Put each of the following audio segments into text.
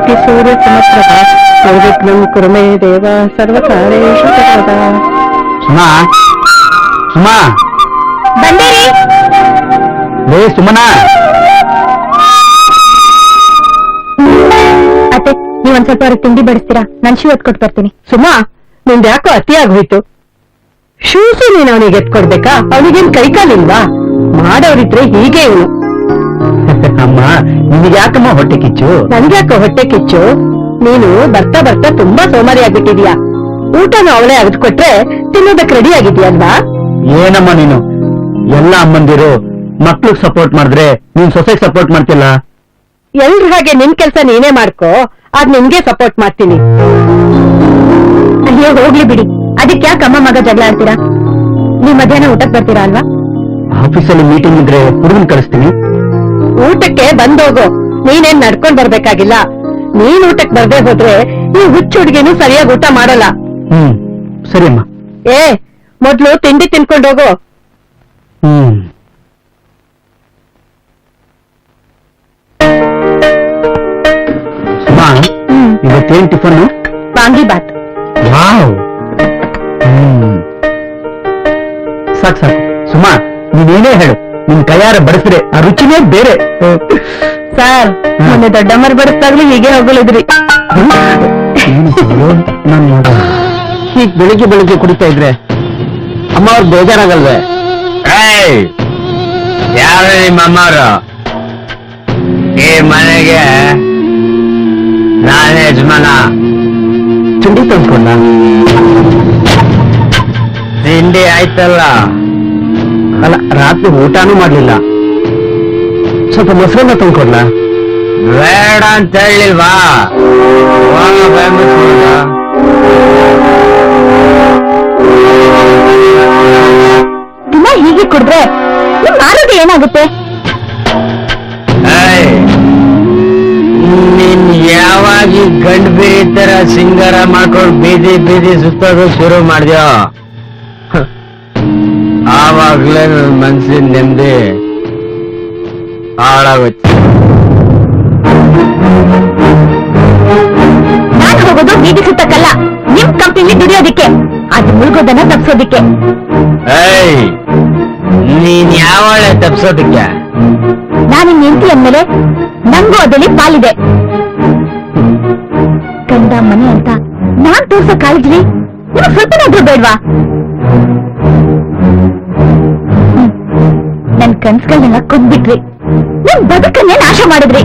ಕೋಟಿ ಸೂರ್ಯ ಸಮಪ್ರಭಾ ನಿರ್ವಿಘ್ನಂ ಕುರು ಮೇ ದೇವ ಸರ್ವಕಾರ್ಯೇಷು ಸರ್ವದಾ. ಸುಮಾ ಸುಮಾ ಬಂದೇರಿ ಲೇ ಸುಮನಾ. ಅತ್ತೆ, ನೀವೊಂದ್ ಸ್ವಲ್ಪ ಅವ್ರಿಗೆ ತಿಂಡಿ ಬಡಿಸ್ತೀರಾ? ನಾನು ಶೂ ಎತ್ಕೊಟ್ ಬರ್ತೀನಿ. ಸುಮಾ, ನಿಂದ ಯಾಕೋ ಅತಿ ಆಗೋಯ್ತು. ಶೂಸು ನೀನ್ ಅವನಿಗೆ ಎತ್ಕೊಡ್ಬೇಕಾ? ಅವನಿಗೇನ್ ಕೈಕಾಲಿಲ್ವಾ? ಮಾಡೋರಿದ್ರೆ ಹೀಗೆ ಇವನು. ಅಮ್ಮ, ನಿನಗೆ ಯಾಕಮ್ಮ ಹೊಟ್ಟೆ ಕಿಚ್ಚು? ನನ್ಗ್ಯಾಕೋ ಹೊಟ್ಟೆ ಕಿಚ್ಚು? ನೀನು ಬರ್ತಾ ಬರ್ತಾ ತುಂಬಾ ಸೋಮಾರಿ ಆಗ್ಬಿಟ್ಟಿದ್ಯಾ. ಊಟನ ಅವಳೇ ಅಗದ್ ಕೊಟ್ರೆ ತಿನ್ನೋದಕ್ ರೆಡಿ ಆಗಿದ್ಯಲ್ವಾ? ಏನಮ್ಮ ನೀನು? ಎಲ್ಲ ಅಮ್ಮಂದಿರು ಮಕ್ಳಿಗೆ ಸಪೋರ್ಟ್ ಮಾಡಿದ್ರೆ ನೀನ್ ಸೊಸೆಗೆ ಸಪೋರ್ಟ್ ಮಾಡ್ತಿಲ್ಲ. ಎಲ್ರ ಹಾಗೆ ನಿನ್ ಕೆಲ್ಸ ನೀನೇ ಮಾಡ್ಕೋ, ಅದ್ ನಿನ್ಗೆ ಸಪೋರ್ಟ್ ಮಾಡ್ತೀನಿ. ಅಯ್ಯೋ ಹೋಗ್ಲಿ ಬಿಡಿ, ಅದಕ್ಕೆ ಯಾಕೆ ಅಮ್ಮ ಮಗ ಜಗಳ ಆಡ್ತೀರಾ? ನೀವ್ ಮಧ್ಯಾಹ್ನ ಊಟಕ್ ಬರ್ತೀರಾ ಅಲ್ವಾ? ಆಫೀಸಲ್ಲಿ ಮೀಟಿಂಗ್ ಇದ್ರೆ ಹುಡುಗನ್ ಕಳಿಸ್ತೀನಿ. ಊಟಕ್ಕೆ ಬಂದೋಗು, ನೀನೇನ್ ನಡ್ಕೊಂಡ್ ಬರ್ಬೇಕಾಗಿಲ್ಲ. ನೀನ್ ಊಟಕ್ ಬರ್ದೇ ಹೋದ್ರೆ ಈ ಹುಚ್ಚ ಹುಡುಗಿನೂ ಸರಿಯಾಗಿ ಊಟ ಮಾಡಲ್ಲ. ಸರಿ ಅಮ್ಮ. ಏ, ಮೊದ್ಲು ತಿಂಡಿ ತಿನ್ಕೊಂಡೋಗು. ಸುಮಾ, ಇವತ್ತೇನ್ ಟಿಫನ್? ವಾಂಗಿ ಬಾತ್. ವಾವ್, ಸಾಕು ಸಾಕು. ಸುಮಾ, ನೀನೇನೇ ಹೇಳು, ನಿನ್ ಕೈಯಾರ ಬಡಿಸಿದ್ರೆ ಆ ರುಚಿನೇ ಬೇರೆ. ಸರ್, ಮೊನ್ನೆ ದೊಡ್ಡಮ್ಮರ್ ಬಡಿಸ್ದಾಗ್ಲೂ ಹೀಗೆ ಹೋಗಲಿದ್ರಿ. ಹೀಗ್ ಬೆಳಿಗ್ಗೆ ಬೆಳಿಗ್ಗೆ ಕುಡಿತಾ ಇದ್ರೆ ಅಮ್ಮ ಅವ್ರು ಬೇಜಾರಾಗಲ್ವೇ? ಯಾರು ನಿಮ್ಮ ಅಮ್ಮವರು? ಈ ಮನೆಗೆ ನಾನೇ ಯಜಮಾನ. ತಿಂಡಿ ತಂದ್ಕೊಂಡ? ತಿಂಡಿ ಆಯ್ತಲ್ಲ. ಅಲ್ಲ, ರಾತ್ರಿ ಊಟನೂ ಮಾಡ್ಲಿಲ್ಲ. ಸ್ವಲ್ಪ ಮೊಸರನ್ನ ತಂದ್ಕೊಂಡ? ಬೇಡ ಅಂತ ಹೇಳಿಲ್ವಾ? ದಿನ ಹೀಗೆ ಕುಡಿದ್ರೆ ನಿಮ್ ಆರೋಗ್ಯ ಏನಾಗುತ್ತೆ? ನೀನ್ ಯಾವಾಗ ಈ ಗಂಡು ಬೀದಿ ತರ ಸಿಂಗಾರ ಮಾಡ್ಕೊಂಡು ಬೀದಿ ಬೀದಿ ಸುತ್ತೋದು ಶುರು ಮಾಡ್ದ್ಯೋ, ಆವಾಗ್ಲೇ ನನ್ ಮನ್ಸಿನ ನೆಮ್ಮದಿ ಹಾಳಾಗೋಯ್ತು. ನಾನ್ ಹೋಗೋದು ಬೀದಿ ಸುತ್ತಕ್ಕಲ್ಲ, ನಿಮ್ ಕಂಪ್ನಿಲಿ ದುಡಿಯೋದಿಕ್ಕೆ, ಅದು ಮುಳುಗೋದನ್ನ ತಪ್ಸೋದಿಕ್ಕೆ. ನೀನ್ ಯಾವಳೆ ತಪ್ಸೋದಕ್ಕೆ? ನಾನು ಹೆಂಡತಿ ಅಂದ್ಮೇಲೆ ನಂಗೂ ಅದರಲ್ಲಿ ಪಾಲಿದೆ. ಗಂಡ ಮನೆ ಅಂತ ನಾನ್ ತೋರ್ಸೋ ಕಾಳಜಿ ನಿಮ್ಗೆ ಸ್ವಲ್ಪನಾದ್ರೂ ಬೇಡ್ವಾ? ನನ್ ಕನ್ಸ್ಗಳನ್ನೆಲ್ಲ ಕೊಂದ್ಬಿಟ್ರಿ, ನನ್ ಬದುಕನ್ನೇ ನಾಶ ಮಾಡಿದ್ರಿ.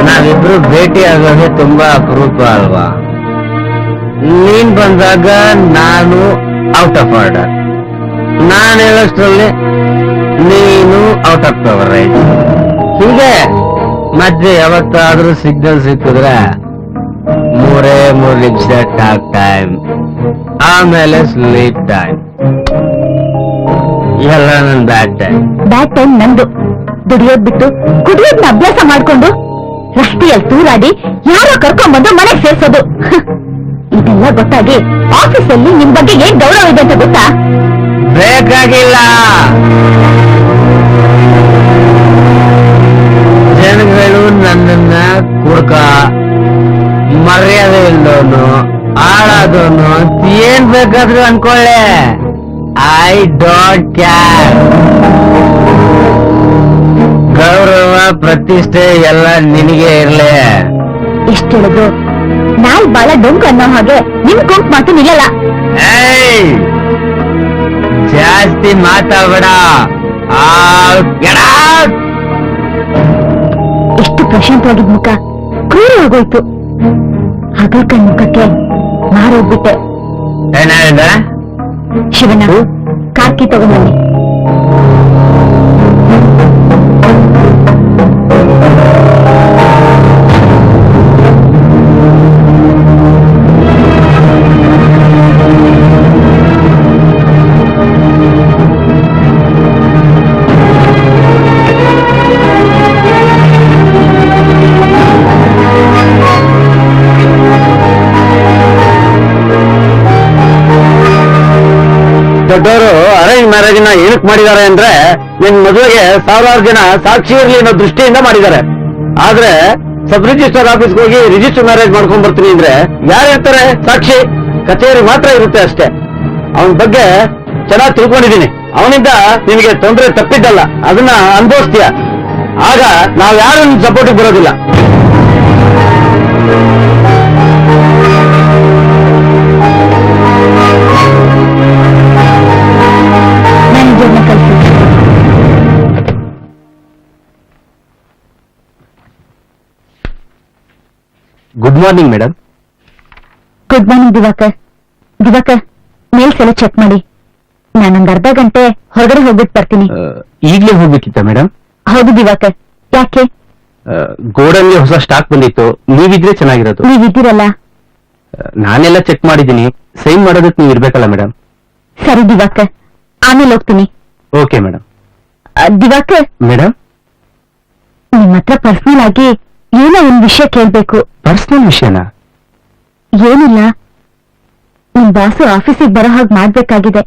ನಾವಿಬ್ರು ಭೇಟಿ ಆಗೋದೇ ತುಂಬಾ ಅಪರೂಪ ಅಲ್ವಾ? ನೀನ್ ಬಂದಾಗ ನಾನು ಔಟ್ ಆಫ್ ಆರ್ಡರ್, ನಾನು ಹೇಳೋಷ್ಟ್ರಲ್ಲಿ ನೀನು ಔಟ್ ಆಫ್ ಕವರ್ ಆಯ್ತು. ಹೀಗೆ ಮಧ್ಯೆ ಯಾವತ್ತಾದ್ರೂ ಸಿಗ್ನಲ್ ಸಿಕ್ಕಿದ್ರೆ 3 ನಿಮಿಷ ಟಾಕ್ ಟೈಮ್, ಆಮೇಲೆ ಸ್ಲೀಪ್ ಟೈಮ್. ಎಲ್ಲ ನನ್ ಬ್ಯಾಡ್ ಟೈಮ್. ಬ್ಯಾಡ್ ಟೈಮ್ ನಂದು. ದುಡಿಯೋದ್ ಬಿಟ್ಟು ಕುಡಿಯೋದ್ನ ಅಭ್ಯಾಸ ಮಾಡ್ಕೊಂಡು ರಸ್ತೆಯಲ್ಲಿ ತೂರಾಡಿ ಯಾರೋ ಕರ್ಕೊಂಡ್ಬಂದು ಮನೆಗೆ ಸೇರ್ಸೋದು. ಇದೆಲ್ಲ ಗೊತ್ತಾಗಿ ಆಫೀಸಲ್ಲಿ ನಿಮ್ ಬಗ್ಗೆ ಏನ್ ಗೌರವ ಇದೆ ಅಂತ ಗೊತ್ತಾ? ಬೇಕಾಗಿಲ್ಲ. ಜನಗಳು ನನ್ನನ್ನ ಕುಡ್ಕ, ಮರ್ಯಾದೆ ಇಲ್ಲೋನು, ಹಾಳಾದವನು ಅಂತ ಏನ್ ಬೇಕಾದ್ರೂ ಅನ್ಕೊಳ್ಳೆ. I don't care. ಗೌರವ ಪ್ರತಿಷ್ಠೆ ಎಲ್ಲ ನಿನಗೆ ಇರ್ಲಿ. ಎಷ್ಟು ಹೇಳಿದ್ರು ನಾಲ್ ಬಾಳ ಡೊಂಕು ಅನ್ನೋ ಹಾಗೆ ನಿಮ್ ಕೊಂಕ್ ಮಾತು ನಿಲ್ಲಲ್ಲ. ಜಾಸ್ತಿ ಮಾತಾಡ್ಬೇಡ. ಎಷ್ಟು ಪ್ರಶಾಂತವಾಗಿದ್ ಮುಖ ಕ್ರೂರ ಆಗೋಯ್ತು. ಹಗಲ್ಕಣ್ ಮುಖಕ್ಕೆ ಮಾರೋಗ್ಬಿಟ್ಟೆ. ಏನಾದ? ಶಿವಣ್ಣ, ಕಾರ್ಕಿ ತಗೊಂಬನ್ನಿ. ದೊಡ್ಡವರು ಅರೇಂಜ್ ಮ್ಯಾರೇಜ್ನ ಏನಕ್ ಮಾಡಿದ್ದಾರೆ ಅಂದ್ರೆ ನಿನ್ ಮದುವೆಗೆ ಸಾವಿರಾರು ಜನ ಸಾಕ್ಷಿ ಇರ್ಲಿ ಅನ್ನೋ ದೃಷ್ಟಿಯಿಂದ ಮಾಡಿದ್ದಾರೆ. ಆದ್ರೆ ಸಬ್ ರಿಜಿಸ್ಟರ್ ಆಫೀಸ್ಗೆ ಹೋಗಿ ರಿಜಿಸ್ಟರ್ ಮ್ಯಾರೇಜ್ ಮಾಡ್ಕೊಂಡ್ ಬರ್ತೀನಿ ಅಂದ್ರೆ ಯಾರು ಇರ್ತಾರೆ? ಸಾಕ್ಷಿ ಕಚೇರಿ ಮಾತ್ರ ಇರುತ್ತೆ ಅಷ್ಟೇ. ಅವನ ಬಗ್ಗೆ ಚೆನ್ನಾಗಿ ತಿಳ್ಕೊಂಡಿದ್ದೀನಿ. ಅವನಿಂದ ನಿನಗೆ ತೊಂದರೆ ತಪ್ಪಿದ್ದಲ್ಲ, ಅದನ್ನ ಅನುಭವಿಸ್ತೀಯ. ಆಗ ನಾವ್ ಯಾರು ನಿನ್ ಸಪೋರ್ಟಿಗೆ ಬರೋದಿಲ್ಲ. ಮ್ಯಾನೇಜರ್ನ ಕಳಿಸಿ. Good morning madam. Good morning Diwakar. Diwakar, mails ಎಲ್ಲ ಚೆಕ್ ಮಾಡಿ. ನಾನೊಂದ್ ಅರ್ಧ ಗಂಟೆ ಹೊರಗಡೆ ಹೋಗ್ಬಿಟ್ಟು ಬರ್ತೀನಿ. ಈಗ್ಲೇ ಹೋಗ್ಬೇಕಿತ್ತ ಮೇಡಮ್? ಹೌದು ದಿವಾಕರ್. ಯಾಕೆ? ಗೋಡಲ್ಲಿ ಹೊಸ ಸ್ಟಾಕ್ ಬಂದಿತ್ತು, ನೀವಿದ್ರೆ ಚೆನ್ನಾಗಿರೋದು. ನೀವಿದ್ದೀರಲ್ಲ. ನಾನೆಲ್ಲ ಚೆಕ್ ಮಾಡಿದ್ದೀನಿ. ಸೈನ್ ಮಾಡೋದಕ್ಕೆ ನೀವು ಇರ್ಬೇಕಲ್ಲ ಮೇಡಮ್? ಸರಿ ದಿವಾಕರ್, ಆಮೇಲೆ ಹೋಗ್ತೀನಿ. Okay madam. ದಿವಾಕರ್, ಮೇಡಮ್, ನಿಮ್ ಹತ್ರ ಪರ್ಸನಲ್ ಆಗಿ ಏನೋ ಒಂದ್ ವಿಷಯ ಕೇಳ್ಬೇಕು. ಪರ್ಸನಲ್ ವಿಷಯನಾ? ಏನಿಲ್ಲ, ನಿಮ್ ಬಾಸು ಆಫೀಸಿಗೆ ಬರೋ ಹಾಗೆ ಮಾಡ್ಬೇಕಾಗಿದೆ.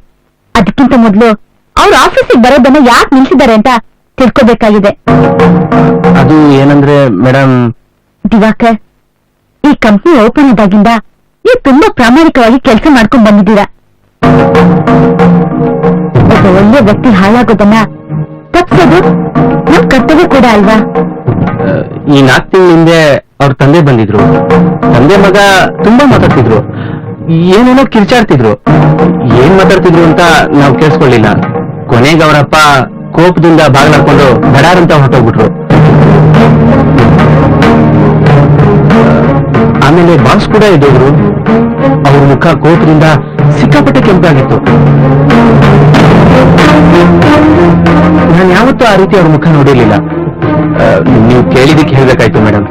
ಅದಕ್ಕಿಂತ ಮೊದ್ಲು ಅವ್ರ ಆಫೀಸಿಗೆ ಬರೋದನ್ನ ಯಾಕೆ ನಿಲ್ಸಿದ್ದಾರೆ ಅಂತ ತಿಳ್ಕೊಬೇಕಾಗಿದೆ. ಅದು ಏನಂದ್ರೆ ಮೇಡಮ್, ದಿವಾಕರ್, ಈ ಕಂಪ್ನಿ ಓಪನ್ ಆದಾಗಿಂದ ನೀವು ತುಂಬಾ ಪ್ರಾಮಾಣಿಕವಾಗಿ ಕೆಲಸ ಮಾಡ್ಕೊಂಡ್ ಬಂದಿದ್ದೀರಾ. ಒಬ್ಬ ಒಳ್ಳೆ ವ್ಯಕ್ತಿ ಹಾಳಾಗೋದನ್ನ ತಪ್ಪಿಸೋದು ನಮ್ ಕರ್ತವ್ಯ ಕೂಡ ಅಲ್ವಾ? ಈ 4 ತಿಂಗಳ ಹಿಂದೆ ಅವ್ರ ತಂದೆ ಬಂದಿದ್ರು. ತಂದೆ ಮಗ ತುಂಬಾ ಮಾತಾಡ್ತಿದ್ರು, ಏನೇನೋ ಕಿರ್ಚಾಡ್ತಿದ್ರು. ಏನ್ ಮಾತಾಡ್ತಿದ್ರು ಅಂತ ನಾವು ಕೇಳಿಸ್ಕೊಳ್ಳಿಲ್ಲ. ಕೊನೆಗೆ ಅವರಪ್ಪ ಕೋಪದಿಂದ ಬಾಗ್ಲಾಡ್ಕೊಂಡು ಗಡಾರಂತ ಹೊರಟೋಗ್ಬಿಟ್ರು. ಆಮೇಲೆ ಬಾಸ್ ಕೂಡ ಎದ್ದೋದ್ರು. ಅವ್ರ ಮುಖ ಕೋಪದಿಂದ ಸಿಕ್ಕಾಪಟ್ಟೆ ಕೆಂಪಾಗಿತ್ತು. ನಾನು ಯಾವತ್ತೂ ಆ ರೀತಿ ಅವ್ರ ಮುಖ ನೋಡಿರ್ಲಿಲ್ಲ. ನೀವು ಕೇಳಿದಕ್ಕೆ ಹೇಳ್ಬೇಕಾಯ್ತು ಮೇಡಮ್.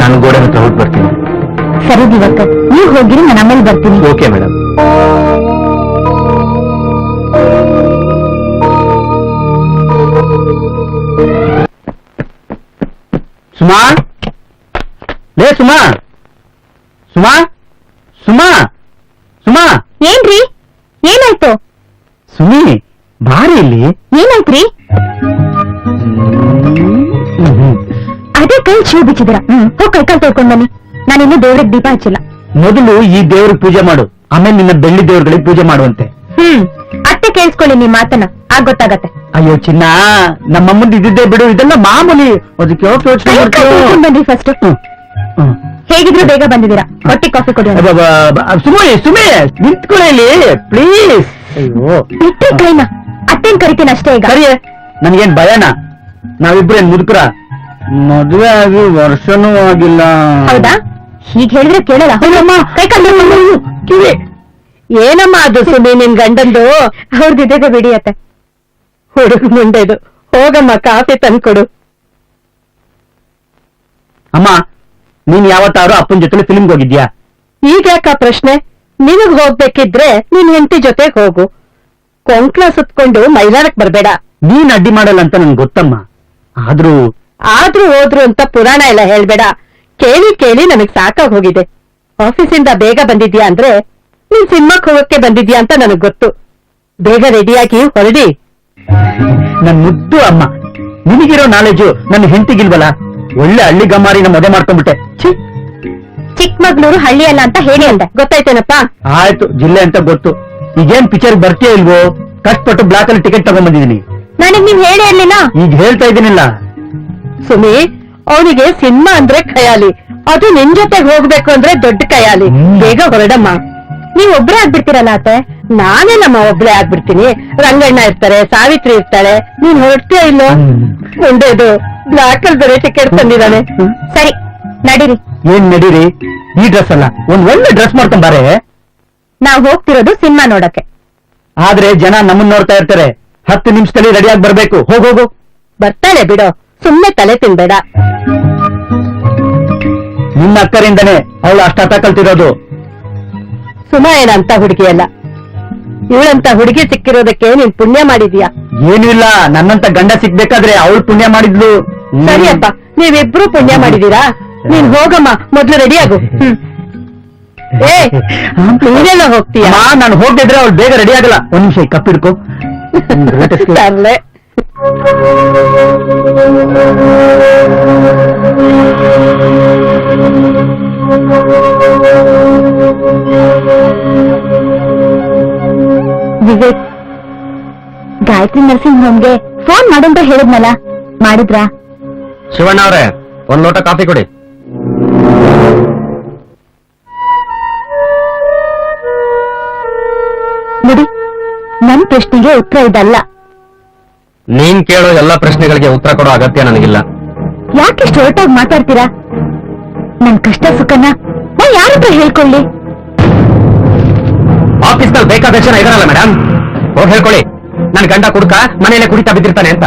ನಾನು ಗೋಡೆ ಹತ್ರ ಹೋಗಿ ಬರ್ತೀನಿ. ಸರಿ ದಿವಾಕರ್, ನೀವು ಹೋಗಿರಿ, ನಾನು ಆಮೇಲೆ ಬರ್ತೀನಿ. Okay madam. ಸುಮಾ, ಲೇ ಸುಮಾ, ಸುಮಾ, ಸುಮಾ, ಸುಮಾ. ಏನ್ರಿ? ಏನಾಯ್ತು? ಸುಮಿ, ಬಾರಿ ಇಲ್ಲಿ. ಏನಾಯ್ತ್ರಿ? ಅದೇ ಕೈ ಶಿವ ಬಿಚ್ಚಿದ್ರ. ಹೋಗ್ ಕೈಕಾಲ್ ತೊಳ್ಕೊಂಡ್ ಬನ್ನಿ. ನಾನಿನ್ನೂ ದೇವ್ರಿಗೆ ದೀಪ ಹಚ್ಚಿಲ್ಲ. ಮೊದಲು ಈ ದೇವ್ರಿಗೆ ಪೂಜೆ ಮಾಡು, ಆಮೇಲೆ ನಿನ್ನ ಬೆಳ್ಳಿ ದೇವ್ರಗಳಿಗೆ ಪೂಜೆ ಮಾಡುವಂತೆ. ಅತ್ತೆ ಕೇಳಿಸ್ಕೊಳ್ಳಿ ನಿಮ್ ಮಾತನ್ನ, ಆಗ ಗೊತ್ತಾಗತ್ತೆ. ಅಯ್ಯೋ ಚಿನ್ನ, ನಮ್ಮಮ್ಮಂದು ಇದ್ದಿದ್ದೇ ಬಿಡು, ಇದೆಲ್ಲ ಮಾಮೂಲಿ. ಅದಕ್ಕೆ ಯಾಕೆ ಯೋಚನೆ ಮಾಡ್ತೀಯೋ? ಬನ್ನಿ ಫಸ್ಟ್. ಹೇಗಿದ್ರು ಬೇಗ ಬಂದಿದ್ದೀರಾ, ಹೊಟ್ಟೆ ಕಾಫಿ ಕೊಡಿ. ಸುಮಿ, ಸುಮಿ ನಿಂತ್ಕೊಳ್ಳಿ ಪ್ಲೀಸ್. ಅಯ್ಯೋ, ಇಟ್ಟೆ ಕೈನ. ಅತ್ತೇನ್ ಕರಿತೀನಿ ಅಷ್ಟೇ ಈಗ. ಸರಿಯೇ, ನನ್ಗೇನ್ ಭಯನಾ? ನಾವಿಬ್ರೇನ್ ಮುದುಕರ? ಮದುವೆ ಆಗಿ ವರ್ಷನೂ ಆಗಿಲ್ಲ. ಹೌದಾ? ಹೀಗ್ ಹೇಳಿದ್ರೆ ಕೇಳಲ್ಲ. ಕೈಕಾಲು ಕಿವಿ. ಏನಮ್ಮ ಅದು ಸುಮ್ಮನೆ ನಿನ್ ಗಂಡಂದು? ಅವ್ರದಿದೆ ಬಿಡಿ ಅತ್ತೆ. ಹುಡುಗ ಮುಂಡೆದು. ಹೋಗಮ್ಮ, ಕಾಫಿ ತಂದ್ಕೊಡು. ಅಮ್ಮ, ನೀನ್ ಯಾವತ್ತಾರು ಅಪ್ಪನ ಜೊತೆ ಫಿಲ್ಮ್ಗೆ ಹೋಗಿದ್ಯಾ? ಈಗ ಯಾಕ ಪ್ರಶ್ನೆ? ನಿನಗ್ ಹೋಗ್ಬೇಕಿದ್ರೆ ನಿನ್ ಹೆಂಡತಿ ಜೊತೆಗ್ ಹೋಗು. ಕೊಂಕ್ಲ ಸುತ್ಕೊಂಡು ಮೈದಾನಕ್ ಬರ್ಬೇಡ. ನೀನ್ ಅಡ್ಡಿ ಮಾಡಲ್ಲ ಅಂತ ನನ್ಗೆ ಗೊತ್ತಮ್ಮ. ಆದ್ರೂ ಹೋದ್ರು ಅಂತ ಪುರಾಣ ಎಲ್ಲ ಹೇಳ್ಬೇಡ. ಕೇಳಿ ಕೇಳಿ ನನಗ್ ಸಾಕಾಗ್ ಹೋಗಿದೆ. ಆಫೀಸಿಂದ ಬೇಗ ಬಂದಿದ್ಯಾ ಅಂದ್ರೆ ನೀನ್ ಸಿನಿಮಾಕ್ ಹೋಗಕ್ಕೆ ಬಂದಿದ್ಯಾ ಅಂತ ನನಗ್ ಗೊತ್ತು. ಬೇಗ ರೆಡಿಯಾಗಿ ಹೊರಡಿ. ನನ್ ಮುದ್ದು ಅಮ್ಮ, ನಿನಗಿರೋ ನಾಲೆಜು ನನ್ನ ಹೆಂಡತಿಗಿಲ್ವಲ್ಲ. ಒಳ್ಳೆ ಹಳ್ಳಿ ಗಮ್ಮಾರಿನ ಮದುವೆ ಮಾಡ್ಕೊಂಡ್ಬಿಟ್ಟೆ. ಚಿಕ್ಕಮಗ್ಳೂರು ಹಳ್ಳಿ ಅಲ್ಲ ಅಂತ ಹೇಳಿ ಅಂದೆ, ಗೊತ್ತಾಯ್ತೇನಪ್ಪ? ಆಯ್ತು, ಜಿಲ್ಲೆ ಅಂತ ಗೊತ್ತು. ಈಗೇನ್ ಪಿಕ್ಚರ್ ಬರ್ತೀಯ ಇಲ್ವೋ? ಕಷ್ಟಪಟ್ಟು ಬ್ಲಾಕ್ ಅಲ್ಲಿ ಟಿಕೆಟ್ ತಗೊಂಡ್ ಬಂದಿದ್ದೀನಿ. ನನಗ್ ನೀವ್ ಹೇಳಿ ಇರ್ಲಿಲ್ಲ. ಈಗ ಹೇಳ್ತಾ ಇದ್ದೀನಿಲ್ಲ. ಸುಮಿ, ಅವನಿಗೆ ಸಿನಿಮಾ ಅಂದ್ರೆ ಖಯಾಲಿ, ಅದು ನಿನ್ ಜೊತೆಗೆ ಹೋಗ್ಬೇಕು ಅಂದ್ರೆ ದೊಡ್ಡ ಖಯಾಲಿ. ಬೇಗ ಹೊರಡಮ್ಮ. ನೀವ್ ಒಬ್ರೇ ಆಗ್ಬಿಡ್ತೀರಲ್ಲ ಅತ್ತೆ? ನಾನೇ ನಮ್ಮ ಒಬ್ಳೆ ಆಗ್ಬಿಡ್ತೀನಿ. ರಂಗಣ್ಣ ಇರ್ತಾರೆ, ಸಾವಿತ್ರಿ ಇರ್ತಾಳೆ. ನೀನ್ ಹೊರಡ್ತೀಯ ಇಲ್ಲೋ? ಮುಂಡೆದು ಬ್ಲಾಕ್ ಅಲ್ಲಿ ಬೇರೆ ಟಿಕೆಟ್ ತಂದಿದ್ದಾನೆ. ಸರಿ, ನಡೀರಿ. ಏನ್ ನಡೀರಿ? ಈ ಡ್ರೆಸ್ ಅಲ್ಲ, ಒಂದ್ ಒಳ್ಳೆ ಡ್ರೆಸ್ ಮಾಡ್ಕೊಂಬಾರೆ. ನಾವ್ ಹೋಗ್ತಿರೋದು ಸಿನಿಮಾ ನೋಡಕ್ಕೆ. ಆದ್ರೆ ಜನ ನಮ್ಮನ್ನ ನೋಡ್ತಾ ಇರ್ತಾರೆ. 10 ನಿಮಿಷದಲ್ಲಿ ರೆಡಿಯಾಗಿ ಬರ್ಬೇಕು. ಹೋಗೋಗು. ಬರ್ತಾಳೆ ಬಿಡೋ, ಸುಮ್ನೆ ತಲೆ ತಿನ್ಬೇಡ. ನಿನ್ನ ಅಕ್ಕರಿಂದನೇ ಅವಳು ಅಷ್ಟ ಕಲ್ತಿರೋದು. ಸುಮಾ ಏನಂತ ಹುಡುಗಿ ಅಲ್ಲ. ಇವಳಂತ ಹುಡುಗಿ ಸಿಕ್ಕಿರೋದಕ್ಕೆ ನೀನ್ ಪುಣ್ಯ ಮಾಡಿದ್ಯಾ. ಏನೂ ಇಲ್ಲ, ನನ್ನಂತ ಗಂಡ ಸಿಕ್ಬೇಕಾದ್ರೆ ಅವಳು ಪುಣ್ಯ ಮಾಡಿದ್ಲು. ಸರಿಯಪ್ಪ, ನೀವಿಬ್ರು ಪುಣ್ಯ ಮಾಡಿದೀರಾ. ನೀನ್ ಹೋಗಮ್ಮ, ಮೊದ್ಲು ರೆಡಿಯಾಗು. ಏ, ನೀನೆಲ್ಲ ಹೋಗ್ತೀಯಾ? ನಾನು ಹೋಗ್ದಿದ್ರೆ ಅವಳು ಬೇಗ ರೆಡಿ ಆಗಲ್ಲ. ಒಂದ್ ನಿಮಿಷ ಕಪ್ಪಿಡ್ಕೊ. ತರ್ಲೆ. ವಿವೇಕ್, ಗಾಯತ್ರಿ ನರ್ಸಿಂಗ್ ಹೋಮ್ಗೆ ಫೋನ್ ಮಾಡಂತ ಹೇಳಿದ್ನಲ್ಲ, ಮಾಡಿದ್ರಾ? ಶಿವಣ್ಣ ಅವರೇ, ಒಂದ್ ಲೋಟ ಕಾಫಿ ಕೊಡಿ. ನೋಡಿ, ನನ್ ಪ್ರಶ್ನೆಗೆ ಉತ್ತರ ಇದಲ್ಲ. ನೀನ್ ಕೇಳೋ ಎಲ್ಲಾ ಪ್ರಶ್ನೆಗಳಿಗೆ ಉತ್ತರ ಕೊಡೋ ಅಗತ್ಯ ನನಗಿಲ್ಲ. ಯಾಕಿಷ್ಟು ಹೊರಟಾಗಿ ಮಾತಾಡ್ತೀರಾ? ನನ್ ಕಷ್ಟ ಸುಖನ ನಾನ್ ಯಾರ ಹತ್ರ ಹೇಳ್ಕೊಳ್ಳಿ? ಆಫೀಸ್ನಲ್ಲಿ ಬೇಕಾದಷ್ಟು ಜನ ಇದಾರಲ್ಲ ಮೇಡಮ್, ಹೋಗಿ ಹೇಳ್ಕೊಳ್ಳಿ ನನ್ ಗಂಡ ಕುಡ್ಕ ಮನೆಯಲ್ಲೇ ಕುಡಿತಾ ಬಿದ್ದಿರ್ತಾನೆ ಅಂತ.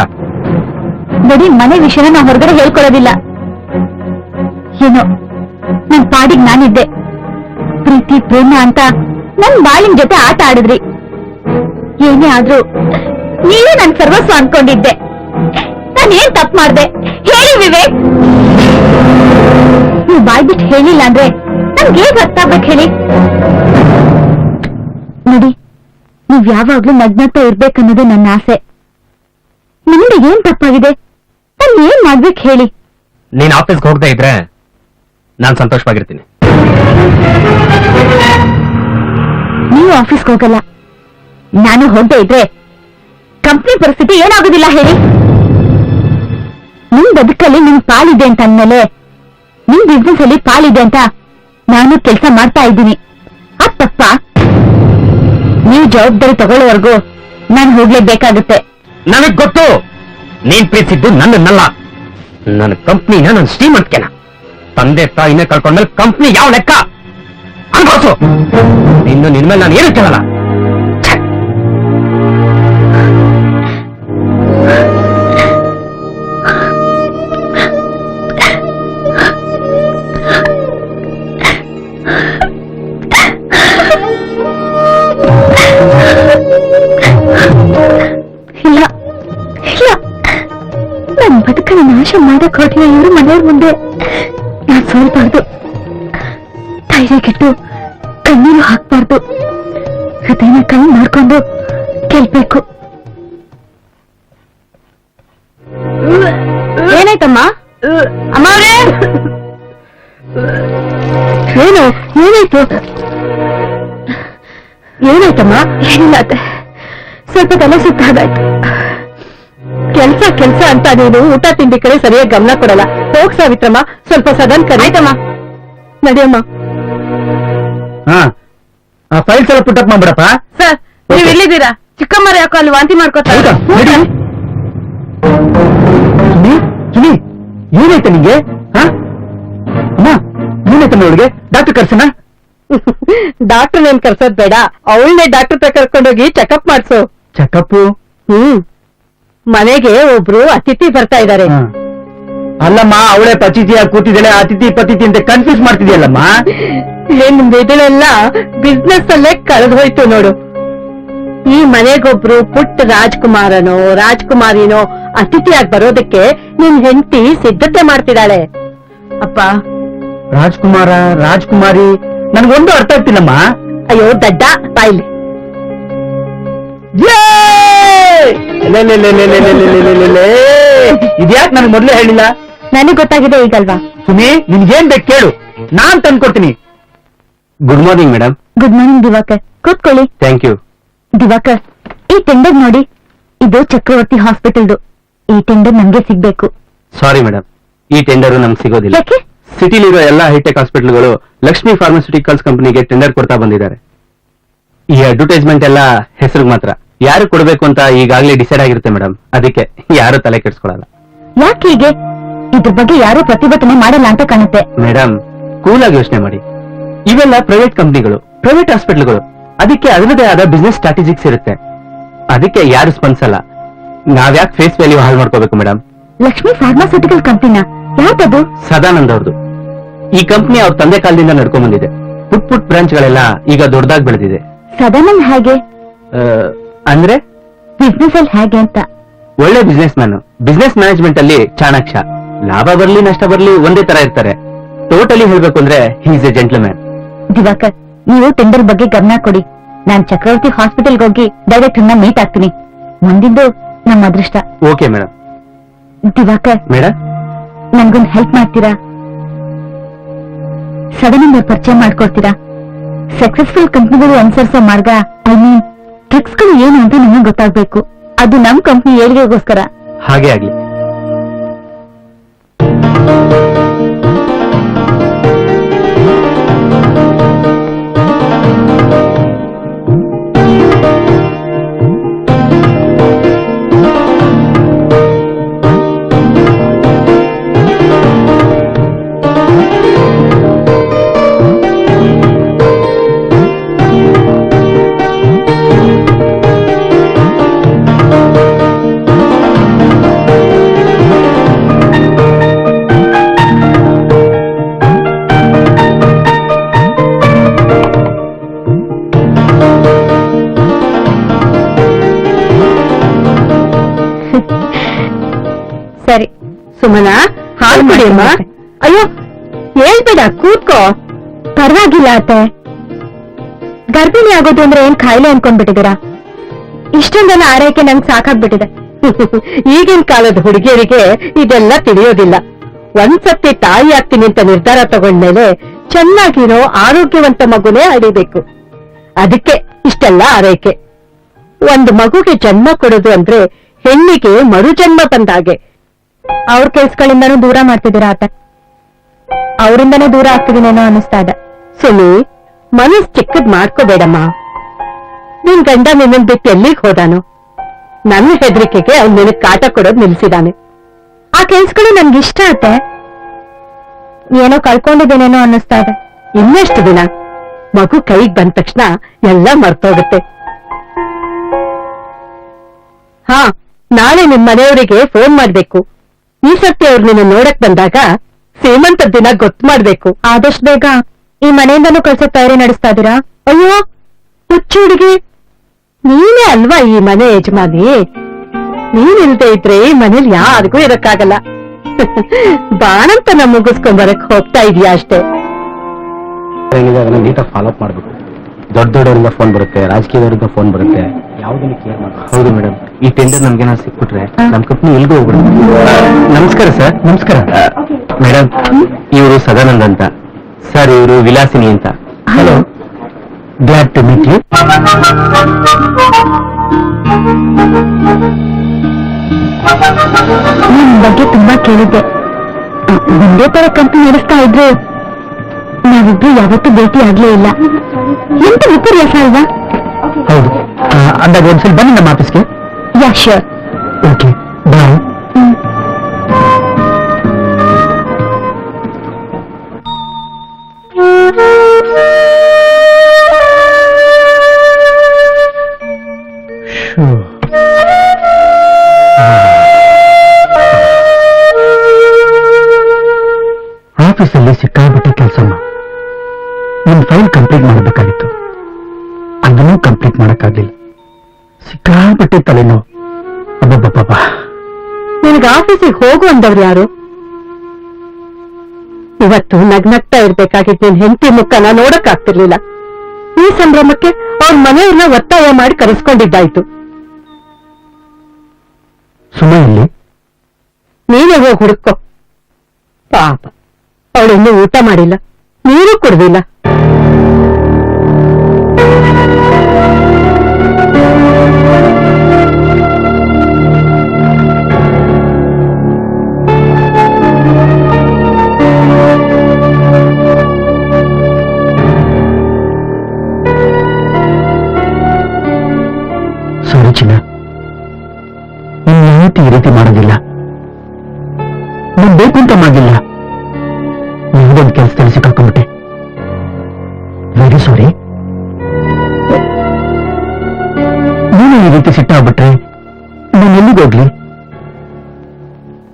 ನೋಡಿ, ಮನೆ ವಿಷಯನ ನಾ ಹೊರಗಡೆ ಹೇಳ್ಕೊಳ್ಳೋದಿಲ್ಲ. ಏನೋ ನನ್ ಪಾಡಿಗೆ ನಾನಿದ್ದೆ. ಪ್ರೀತಿ ಪ್ರೇಮ ಅಂತ ನನ್ ಬಾಳಿನ ಜೊತೆ ಆಟ ಆಡಿದ್ರಿ. ಏನೇ ಆದ್ರೂ ನೀವೇ ನನ್ ಸರ್ವಸ್ವ ಅನ್ಕೊಂಡಿದ್ದೆ. ನಾನೇನ್ ತಪ್ಪು ಮಾಡ್ದೆ ಹೇಳಿ ವಿವೇಕ್? ನೀವು ಬಾಯ್ ಬಿಟ್ಟು ಹೇಳಿಲ್ಲ ಅಂದ್ರೆ ನನ್ಗೆ ಹೇಗ್ ಅರ್ಥ ಆಗ್ಬೇಕು ಹೇಳಿ? ನೋಡಿ, ನೀವ್ ಯಾವಾಗ್ಲೂ ನಗ್ನಗ್ತಾ ಇರ್ಬೇಕನ್ನೋದು ನನ್ನ ಆಸೆ. ನಿಮ್ಗೆ ಏನ್ ತಪ್ಪಾಗಿದೆ? ನಾನು ಏನ್ ಮಾಡ್ಬೇಕು ಹೇಳಿ? ನೀನ್ ಆಫೀಸ್ಗೆ ಹೋಗದೆ ಇದ್ರೆ ನಾನ್ ಸಂತೋಷವಾಗಿರ್ತೀನಿ. ನೀವು ಆಫೀಸ್ಗೆ ಹೋಗಲ್ಲ, ನಾನು ಹೋಗದೆ ಇದ್ರೆ ಕಂಪ್ನಿ ಪರಿಸ್ಥಿತಿ ಏನಾಗೋದಿಲ್ಲ ಹೇಳಿ? ನಿಮ್ ಬದುಕಲ್ಲಿ ನಿಮ್ ಪಾಲಿದೆ ಅಂತ ಅಂದ್ಮೇಲೆ ನಿಮ್ ಬಿಸ್ನೆಸ್ ಅಲ್ಲಿ ಪಾಲಿದೆ ಅಂತ ನಾನು ಕೆಲಸ ಮಾಡ್ತಾ ಇದ್ದೀನಿ. ಅದ್ ತಪ್ಪ? ನೀವು ಜವಾಬ್ದಾರಿ ತಗೊಳ್ಳೋವರೆಗೂ ನಾನು ಹೋಗ್ಲೇಬೇಕಾಗುತ್ತೆ. ನನಗ್ ಗೊತ್ತು, ನೀನ್ ಪ್ರೀತಿಸಿದ್ದು ನನ್ನನ್ನಲ್ಲ, ನನ್ನ ಕಂಪ್ನಿನ, ನನ್ನ ಶ್ರೀಮಂತಿಕೆನ. ತಂದೆ ತಾಯಿನೇ ಕಳ್ಕೊಂಡ್ಮೇಲೆ ಕಂಪ್ನಿ ಯಾವ ಲೆಕ್ಕ ಅನ್ಬೋಸು. ಇನ್ನು ನಿನ್ಮೇಲೆ ನಾನು ಏನು ಕೇಳಲ್ಲ. ಇಲ್ಲ ಇಲ್ಲ, ನನ್ ಬದುಕನ್ನ ನಾಶ ಮಾಡಕ್ ಹೊರಟಿನ ಇವರು ಮನೆಯವ್ರ ಮುಂದೆ ನಾನ್ ಸೋಲ್ಬಾರ್ದು. ಧೈರ್ಯ ಕೆಟ್ಟು ಕಣ್ಣೀರು ಹಾಕ್ಬಾರ್ದು. ಹೃದಯನ ಕೈ ಮಾಡ್ಕೊಂಡು ಗೆಲ್ಬೇಕು. ಏನಾಯ್ತಮ್ಮ? ಅಮ್ಮವ್ರೇ, ಏನು ಏನಾಯ್ತು? ಏನಾಯ್ತಮ್ಮ? ಏನಿಲ್ಲ, ಸ್ವಲ್ಪ ತಲೆ ಸುತ್ತಾಗಾಯ್ತು. ಕೆಲ್ಸ ಅಂತ ನೀನು ಊಟ ತಿಂಡಿ ಕಡೆ ಸರಿಯಾಗಿ ಗಮನ ಕೊಡಲ್ಲ. ಹೋಗ್ ಸಾವಿತ್ರಮ್ಮ, ಸ್ವಲ್ಪ ಸದನ್ ಕರಿ. ಆಯ್ತಮ್ಮ, ನಡಿಯಮ್ಮ. ಫೈಲ್ಸ್ ಎಲ್ಲ ಪುಟ್ಟಪ್ ಮಾಡ್ಬಿಡಪ್ಪ. ಸರ್, ನೀವ್ ಇಲ್ಲಿದ್ದೀರಾ? ಚಿಕ್ಕಮ್ಮರ ಯಾಕೋ ಅಲ್ಲಿ ವಾಂತಿ ಮಾಡ್ಕೋತಾರೆ. ಏನಾಯ್ತ ನಿಂಗೆ? ಅಮ್ಮ, ಏನಾಯ್ತಮ್ಮ ಅವಳಿಗೆ? ಡಾಕ್ಟರ್ ಕರ್ಸನ? ಡಾಕ್ಟರ್ ನೇನ್ ಕರ್ಸೋದ್ ಬೇಡ, ಅವಳನ್ನೇ ಡಾಕ್ಟರ್ ಹತ್ರ ಕರ್ಕೊಂಡೋಗಿ ಚೆಕಪ್ ಮಾಡ್ಸು. ಚೆಕಪ್? ಮನೆಗೆ ಒಬ್ರು ಅತಿಥಿ ಬರ್ತಾ ಇದ್ದಾರೆ. ಅಲ್ಲಮ್ಮ, ಅವಳೇ ಪತಿಥಿಯಾಗಿ ಕೂತಿದ್ದಾಳೆ, ಅತಿಥಿ ಪತಿಥಿ ಅಂತ ಕನ್ಫ್ಯೂಸ್ ಮಾಡ್ತಿದ್ಯಲ್ಲಮ್ಮ. ನಿನ್ ಮೆದುಳೆಲ್ಲ ಬಿಸ್ನೆಸ್ ಅಲ್ಲೇ ಕಳೆದು ಹೋಯ್ತು ನೋಡು. ಈ ಮನೆಗೊಬ್ರು ಪುಟ್ಟ ರಾಜ್ಕುಮಾರಿನೋ ಅತಿಥಿಯಾಗಿ ಬರೋದಕ್ಕೆ ನಿನ್ ಹೆಂಡತಿ ಸಿದ್ಧತೆ ಮಾಡ್ತಿದ್ದಾಳೆ. ಅಪ್ಪ, ರಾಜ್ಕುಮಾರಿ ನನ್ಗೊಂದು ಅರ್ಥ ಆಗ್ತಿಲ್ಲಮ್ಮ. ಅಯ್ಯೋ ದಡ್ಡ, ಬಾಯ್ಲಿ. ಇದ್ಯಾಕ್ ನನ್ಗೆ ಮೊದ್ಲೇ ಹೇಳಿಲ್ಲ? ನನಗ್ ಗೊತ್ತಾಗಿದೆ ಈಗಲ್ವಾ? ಸುಮಿ, ನಿನ್ಗೇನ್ ಬೇಕು ಕೇಳು, ನಾನ್ ತಂದ್ಕೊಡ್ತೀನಿ. Good morning madam. Good morning Diwakar, ಕೂತ್ಕೊಳ್ಳಿ. Thank you. ದಿವಾಕರ್, ಈ ಟೆಂಡರ್ ನೋಡಿ, ಇದು ಚಕ್ರವರ್ತಿ ಹಾಸ್ಪಿಟಲ್ದು. ಈ ಟೆಂಡರ್ ನಮ್ಗೆ ಸಿಗ್ಬೇಕು. ಸಾರಿ ಮೇಡಮ್, ಈ ಟೆಂಡರ್ ನಮ್ಗೆ ಸಿಗೋದಿಲ್ಲ. ಯಾಕೆ? ಸಿಟಿಲಿರೋ ಎಲ್ಲಾ ಹೈಟೆಕ್ ಹಾಸ್ಪಿಟಲ್ಗಳು ಲಕ್ಷ್ಮಿ ಫಾರ್ಮಾಸ್ಯೂಟಿಕಲ್ಸ್ ಕಂಪನಿಗೆ ಟೆಂಡರ್ ಕೊಡ್ತಾ ಬಂದಿದ್ದಾರೆ. ಈ ಅಡ್ವರ್ಟೈಸ್ಮೆಂಟ್ ಎಲ್ಲ ಹೆಸರಿಗೆ ಮಾತ್ರ. ಯಾರು ಕೊಡಬೇಕು ಅಂತ ಈಗಾಗಲೇ ಡಿಸೈಡ್ ಆಗಿರುತ್ತೆ ಮೇಡಮ್, ಅದಕ್ಕೆ ಯಾರು ತಲೆ ಕೆಡಿಸ್ಕೊಳ್ಳಲ್ಲ. ಯಾಕೆ ಹೀಗೆ? ಇದ್ರ ಬಗ್ಗೆ ಯಾರು ಪ್ರತಿಭಟನೆ ಮಾಡಲ್ಲ ಅಂತ ಕಾಣುತ್ತೆ. ಮೇಡಮ್, ಕೂಲ್ ಆಗಿ ಯೋಚನೆ ಮಾಡಿ. ಇವೆಲ್ಲ ಪ್ರೈವೇಟ್ ಕಂಪನಿಗಳು, ಪ್ರೈವೇಟ್ ಹಾಸ್ಪಿಟಲ್ಗಳು, ಅದಕ್ಕೆ ಅದರದೇ ಆದ ಬಿಸ್ನೆಸ್ ಸ್ಟ್ರಾಟಜಿಕ್ಸ್ ಇರುತ್ತೆ. ಅದಕ್ಕೆ ಯಾರು ಸ್ಪಂದಿಸಲ್ಲ. ನಾವ್ಯಾಕೆ ಫೇಸ್ ವ್ಯಾಲ್ಯೂ ಹಾಳು ಮಾಡ್ಕೋಬೇಕು ಮೇಡಮ್? ಲಕ್ಷ್ಮಿ ಫಾರ್ಮಾಸ್ಯೂಟಿಕಲ್ ಕಂಪನಿನ? ಯಾಕದು? ಸದಾನಂದ್ ಅವ್ರದ್ದು. ಈ ಕಂಪನಿ ಅವ್ರ ತಂದೆ ಕಾಲದಿಂದ ನಡ್ಕೊಂಡ್ ಬಂದಿದೆ. ಪುಟ್ ಬ್ರಾಂಚ್ ಗಳೆಲ್ಲ ಈಗ ದೊಡ್ಡದಾಗಿ ಬೆಳೆದಿದೆ. ಸದಾನಂದ್ ಹೇಗೆ? ಅಂದ್ರೆ ಬಿಸ್ನೆಸ್ ಅಲ್ಲಿ ಹೇಗೆ ಅಂತ? ಒಳ್ಳೆ ಬಿಸ್ನೆಸ್ ಮ್ಯಾನ್. ಬಿಸ್ನೆಸ್ ಮ್ಯಾನೇಜ್ಮೆಂಟ್ ಅಲ್ಲಿ ಚಾಣಾಕ್ಷ. ಲಾಭ ಬರ್ಲಿ ನಷ್ಟ ಬರ್ಲಿ ಒಂದೇ ತರ ಇರ್ತಾರೆ. ಟೋಟಲಿ ಹೇಳ್ಬೇಕು ಅಂದ್ರೆ he is a gentleman. Divakar, ನೀವು ಟೆಂಡರ್ ಬಗ್ಗೆ ಗಮನ ಕೊಡಿ. ನಾನ್ ಚಕ್ರವರ್ತಿ ಹಾಸ್ಪಿಟಲ್ಗೆ ಹೋಗಿ ಡೈರೆಕ್ಟರ್ ನ ಮೀಟ್ ಆಗ್ತೀನಿ. ಮುಂದಿಂದು ನಮ್ಮ ಅದೃಷ್ಟ. Okay madam. ದಿವಾಕರ್, ಮೇಡಮ್, ನನ್ಗೊಂದು ಹೆಲ್ಪ್ ಮಾಡ್ತೀರಾ? ಸಡನ್ ಪರಿಚಯ ಮಾಡ್ಕೊಡ್ತೀರಾ? ಸಕ್ಸಸ್ಫುಲ್ ಕಂಪ್ನಿಗಳು ಅನುಸರಿಸೋ ಮಾರ್ಗ, ಐ ಮೀನ್ ಟ್ರಿಕ್ಸ್ಗಳು ಏನು ಅಂತ ನಿಮಗೆ ಗೊತ್ತಾಗ್ಬೇಕು. ಅದು ನಮ್ ಕಂಪ್ನಿ ಏಳಿಗೆಗೋಸ್ಕರ. ಹಾಗೆ ಆಗ್ಲಿ. ಸರಿ ಸುಮನಾ, ಹಾಲು ಕುಡಿಯಮ್ಮ. ಅಯ್ಯೋ ಹೇಳ್ಬೇಡ, ಕೂತ್ಕೋ. ಪರವಾಗಿಲ್ಲ ಅತ್ತೆ. ಗರ್ಭಿಣಿ ಆಗೋದು ಅಂದ್ರೆ ಏನ್ ಖಾಯಿಲೆ ಅನ್ಕೊಂಡ್ಬಿಟ್ಟಿದ್ದೀರಾ? ಇಷ್ಟೊಂದೆಲ್ಲ ಆರೈಕೆ ನಂಗೆ ಸಾಕಾಗ್ಬಿಟ್ಟಿದೆ. ಈಗಿನ ಕಾಲದ ಹುಡುಗಿಯರಿಗೆ ಇದೆಲ್ಲ ತಿಳಿಯೋದಿಲ್ಲ. ಒಂದ್ಸತಿ ತಾಯಿ ಆಗ್ತೀನಿ ಅಂತ ನಿರ್ಧಾರ ತಗೊಂಡ್ಮೇಲೆ ಚೆನ್ನಾಗಿರೋ ಆರೋಗ್ಯವಂತ ಮಗುನೇ ಅಡಿಬೇಕು. ಅದಕ್ಕೆ ಇಷ್ಟೆಲ್ಲ ಆರೈಕೆ. ಒಂದು ಮಗುಗೆ ಜನ್ಮ ಕೊಡೋದು ಅಂದ್ರೆ ಹೆಣ್ಣಿಗೆ ಮರುಜನ್ಮ ಬಂದಾಗೆ. ಅವ್ರ ಕೆಲ್ಸಗಳಿಂದನೂ ದೂರ ಮಾಡ್ತಿದ್ದೀರಾ ಅತ್ತೆ. ಅವರಿಂದನೇ ದೂರ ಆಗ್ತಿದ್ದೀನೇನೋ ಅನ್ನಿಸ್ತಾ ಇದೆ. ಸುಮಿ, ಮನಸ್ ಚಿಕ್ಕದ್ ಮಾಡ್ಕೋಬೇಡಮ್ಮ. ನಿನ್ ಗಂಡ ನಿನ್ನನ್ ಬಿಟ್ಟು ಎಲ್ಲಿಗ್ ಹೋದಾನು? ನನ್ನ ಹೆದರಿಕೆಗೆ ಅವ್ನು ನಿನಗ್ ಕಾಟ ಕೊಡೋದ್ ನಿಲ್ಸಿದಾನೆ. ಆ ಕೆಲ್ಸಗಳು ನನ್ಗೆ ಇಷ್ಟ ಅತ್ತೆ. ಏನೋ ಕಳ್ಕೊಂಡಿದ್ದೇನೇನೋ ಅನ್ನಿಸ್ತಾ ಇದೆ. ಇನ್ನೆಷ್ಟು ದಿನ? ಮಗು ಕೈಗ್ ಬಂದ ತಕ್ಷಣ ಎಲ್ಲ ಮರ್ತೋಗುತ್ತೆ. ಹಾ, ನಾಳೆ ನಿಮ್ ಮನೆಯವರಿಗೆ ಫೋನ್ ಮಾಡ್ಬೇಕು. ಈ ಸರ್ತಿ ಅವ್ರು ನಿನ್ನ ನೋಡಕ್ ಬಂದಾಗ ಸೀಮಂತ ದಿನ ಗೊತ್ತು ಮಾಡ್ಬೇಕು. ಆದಷ್ಟು ಬೇಗ ಈ ಮನೆಯಿಂದನೂ ಕಳ್ಸೋ ತಯಾರಿ ನಡೆಸ್ತಾ ಇದ್ದೀರಾ? ಅಯ್ಯೋ ಹುಚ್ಚು ಹುಡುಗಿ, ನೀನೇ ಅಲ್ವಾ ಈ ಮನೆ ಯಜಮಾನಿ. ನೀನಿಲ್ದೇ ಇದ್ರೆ ಈ ಮನೇಲಿ ಯಾರಿಗೂ ಇರಕ್ಕಾಗಲ್ಲ. ಬಾಣಂತನ ಮುಗಿಸ್ಕೊಂಬರಕ್ ಹೋಗ್ತಾ ಇದೀಯಾ ಅಷ್ಟೇ. ಅದನ್ನ ನೀಟಾಗಿ ಫಾಲೋ ಅಪ್ ಮಾಡ್ಬೇಕು. ದೊಡ್ಡವರಿಂದ ಫೋನ್ ಬರುತ್ತೆ, ರಾಜಕೀಯದವರಿಂದ ಫೋನ್ ಬರುತ್ತೆ. ಯಾವ್ದನ್ನು ಕೇರ್ ಮಾಡ್ಬೇಕು. ಹೌದು ಮೇಡಮ್, ಈ ಟೆಂಡರ್ ನಮ್ಗೆ ಸಿಕ್ಬಿಟ್ರೆ ನಮ್ ಕಂಪ್ನಿ ಎಲ್ಗೂ ಹೋಗ್ಬಿಡುತ್ತೆ. ನಮಸ್ಕಾರ ಸರ್. ನಮಸ್ಕಾರ ಮೇಡಮ್. ಇವರು ಸದಾನಂದ್ ಅಂತ ಸರ್, ಇವರು ವಿಲಾಸಿನಿ ಅಂತ. Hello, glad to meet you. ನಿಮ್ ಬಗ್ಗೆ ತುಂಬಾ ಕೇಳಿದ್ದೆ. ಒಂದೇ ತರ ಕಂಪನಿ ನಡೆಸ್ತಾ ಇದ್ರು ನಾವಿಬ್ರು ಯಾವತ್ತೂ ಭೇಟಿ ಆಗ್ಲೇ ಇಲ್ಲ. ಎಂತ ವಿಪರ್ಯಾಸ ಅಲ್ವಾ? ಹೌದು. ಅಂದಾಗ ಒಂದ್ಸಲ ಬನ್ನಿ ನಮ್ಮ ಆಫೀಸ್ಗೆ. Yeah sure. ಓಕೆ, ಬಾಯ್. ಆಫೀಸಲ್ಲಿ ಸಿಕ್ಕಾಬಿಟ್ಟೆ ಕೆಲಸಮ್ಮ. ನಿಮ್ ಫೈಲ್ ಕಂಪ್ಲೀಟ್ ಮಾಡಬೇಕಾಗಿತ್ತು, ಅದನ್ನೂ ಕಂಪ್ಲೀಟ್ ಮಾಡಕ್ಕಾಗ್ಲಿಲ್ಲ. ಸಿಕ್ಕಾಬಿಟ್ಟೆ ತಲೆನೋವು. ಅಬ್ಬಬ್ಬಬ್ಬ. ನಿನಗೆ ಆಫೀಸಿಗೆ ಹೋಗು ಅಂದವ್ರು ಯಾರು? ಇವತ್ತು ನಗ್ನಗ್ತಾ ಇರ್ಬೇಕಾಗಿತ್ತು. ನಿನ್ ಹೆಂಡತಿ ಮುಖನ ನೋಡಕ್ ಆಗ್ತಿರ್ಲಿಲ್ಲ. ಈ ಸಂಭ್ರಮಕ್ಕೆ ಅವ್ರ ಮನೆಯವ್ರನ್ನ ಒತ್ತಾಯ ಮಾಡಿ ಕರೆಸ್ಕೊಂಡಿದ್ದಾಯ್ತು. ಸುಮ್ಮನೆ ನೀನೇ ಹೋಗಿ ಹುಡುಕೋ. ಪಾಪ, ಅವಳಿನ್ನೂ ಊಟ ಮಾಡಿಲ್ಲ, ನೀರು ಕುಡ್ದಿಲ್ಲ. ಸಾರಿ ಚಿನ್ನ, ಇನ್ಯಾವತ್ತೂ ಈ ರೀತಿ ಮಾಡೋದಿಲ್ಲ. ನಾನು ಬೇಕು ಅಂತ ಮಾಡಿಲ್ಲ. ಯಾವುದೊಂದು ಕೆಲಸದಲ್ಲಿ ಸಿಕ್ಕಾಕೊಂಡ್ಬಿಟ್ಟೆ. Very sorry. ನೀನು ಈ ರೀತಿ ಸಿಟ್ಟಾಗ್ಬಿಟ್ರೆ ನಾನು ಎಲ್ಲಿಗೋಗ್ಲಿ?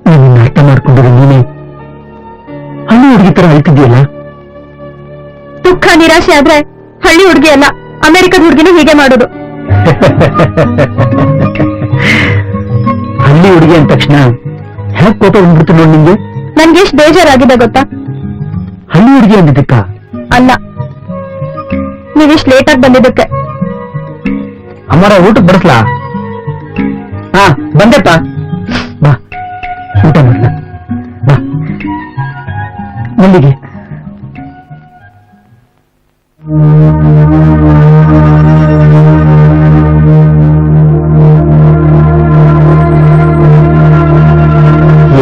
ನೀನು ಅರ್ಥ ಮಾಡ್ಕೊಂಡಿರೋ ನೀನೇ ಹಳ್ಳಿ ಹುಡುಗಿ ತರ ಅಳ್ತಿದ್ಯಲ್ಲ. ದುಃಖ ನಿರಾಶೆ ಆದ್ರೆ ಹಳ್ಳಿ ಹುಡುಗಿ ಅಲ್ಲ, ಅಮೆರಿಕದ ಹುಡುಗಿನೂ ಹೀಗೆ ಮಾಡೋದು. ಹಳ್ಳಿ ಹುಡುಗಿ ಅಂದ ತಕ್ಷಣ ಹೇಗ್ ಕೋಪ ಬಂದ್ಬಿಡ್ತು ನೋಡಿ ನಿಂಗೆ. ನನ್ಗೆ ಎಷ್ಟು ಬೇಜಾರಾಗಿದೆ ಗೊತ್ತಾ? ಹಳ್ಳಿ ಹುಡುಗಿ ಅಂದಿದ್ದಕ್ಕ ಅಲ್ಲ, ನೀವಿಷ್ಟು ಲೇಟಾಗಿ ಬಂದಿದ್ದಕ್ಕೆ. ಅಮ್ಮರ ಊಟಕ್ಕೆ ಬಡಿಸ್ಲಾ? ಹಾ ಬಂದೆಪ್ಪ ಬಾ ಊಟ ಮಾಡ ಬಾ ಎಲ್ಲಿಗೆ